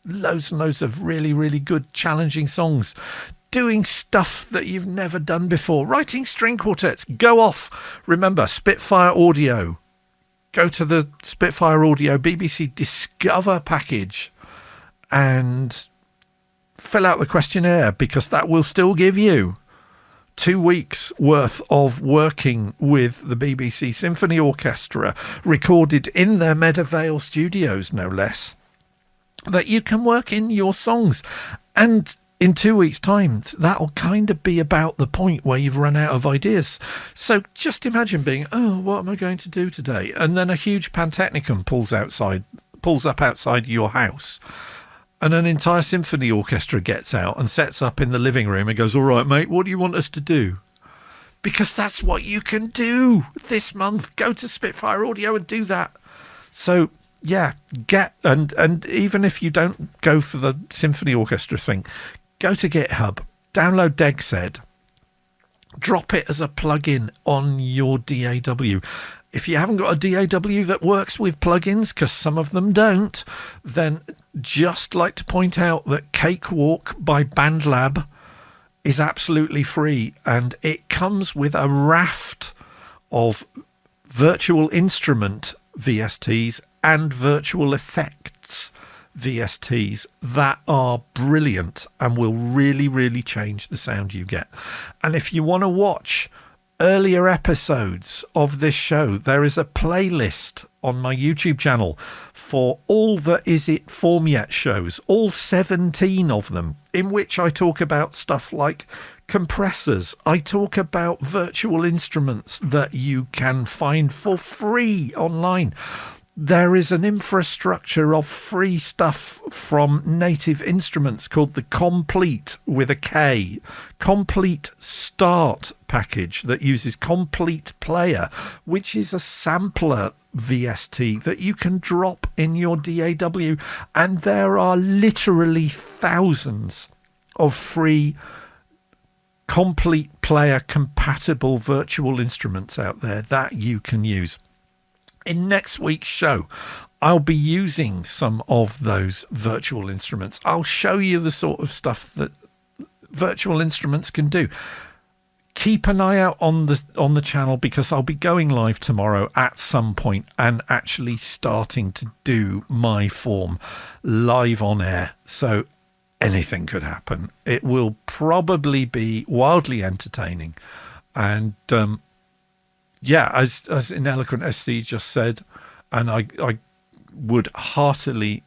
Speaker 1: loads and loads of really, really good, challenging songs. Doing stuff that you've never done before. Writing string quartets. Go off. Remember, Spitfire Audio. Go to the Spitfire Audio BBC Discover package and fill out the questionnaire, because that will still give you 2 weeks worth of working with the BBC Symphony Orchestra, recorded in their Meadow Vale studios, no less, that you can work in your songs. And in 2 weeks' time, that'll kind of be about the point where you've run out of ideas. So just imagine being, what am I going to do today? And then a huge Pantechnicon pulls up outside your house, and an entire symphony orchestra gets out and sets up in the living room and goes, all right, mate, what do you want us to do? Because that's what you can do this month. Go to Spitfire Audio and do that. So yeah, and even if you don't go for the symphony orchestra thing, go to GitHub, download DegSed, drop it as a plugin on your DAW. If you haven't got a DAW that works with plugins, because some of them don't, then just like to point out that Cakewalk by BandLab is absolutely free, and it comes with a raft of virtual instrument VSTs and virtual effects VSTs that are brilliant and will really, really change the sound you get. And if you want to watch earlier episodes of this show, there is a playlist on my YouTube channel for all the Is It FAWM Yet shows, all 17 of them, in which I talk about stuff like compressors. I talk about virtual instruments that you can find for free online. There is an infrastructure of free stuff from Native Instruments called the Complete, with a K, Complete Start package, that uses Complete Player, which is a sampler VST that you can drop in your DAW. And there are literally thousands of free Complete Player compatible virtual instruments out there that you can use. In next week's show, I'll be using some of those virtual instruments. I'll show you the sort of stuff that virtual instruments can do. Keep an eye out on the channel, because I'll be going live tomorrow at some point and actually starting to do my FAWM live on air. So anything could happen. It will probably be wildly entertaining. And yeah, as Ineloquent SC just said, and I would heartily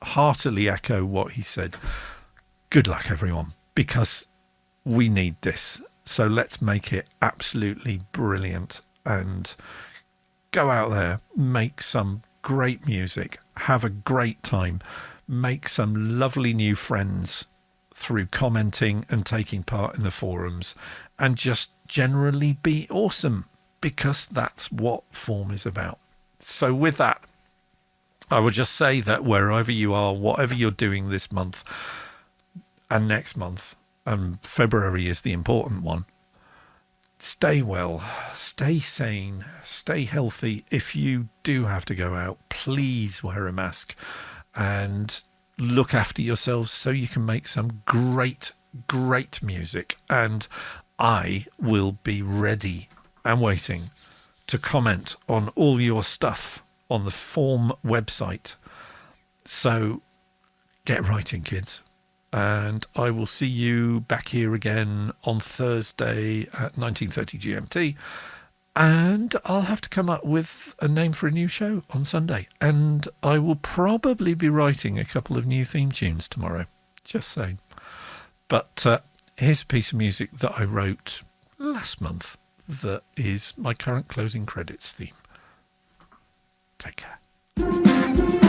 Speaker 1: echo what he said. Good luck, everyone, because we need this. So let's make it absolutely brilliant and go out there, make some great music, have a great time, make some lovely new friends through commenting and taking part in the forums, and just generally be awesome, because that's what FAWM is about. So with that, I would just say that wherever you are, whatever you're doing this month and next month, and February is the important one, stay well, stay sane, stay healthy. If you do have to go out, please wear a mask and look after yourselves so you can make some great music. And I will be ready and waiting to comment on all your stuff on the FAWM website. So get writing, kids. And I will see you back here again on Thursday at 19:30 GMT. And I'll have to come up with a name for a new show on Sunday. And I will probably be writing a couple of new theme tunes tomorrow. Just saying. But here's a piece of music that I wrote last month that is my current closing credits theme. Take care.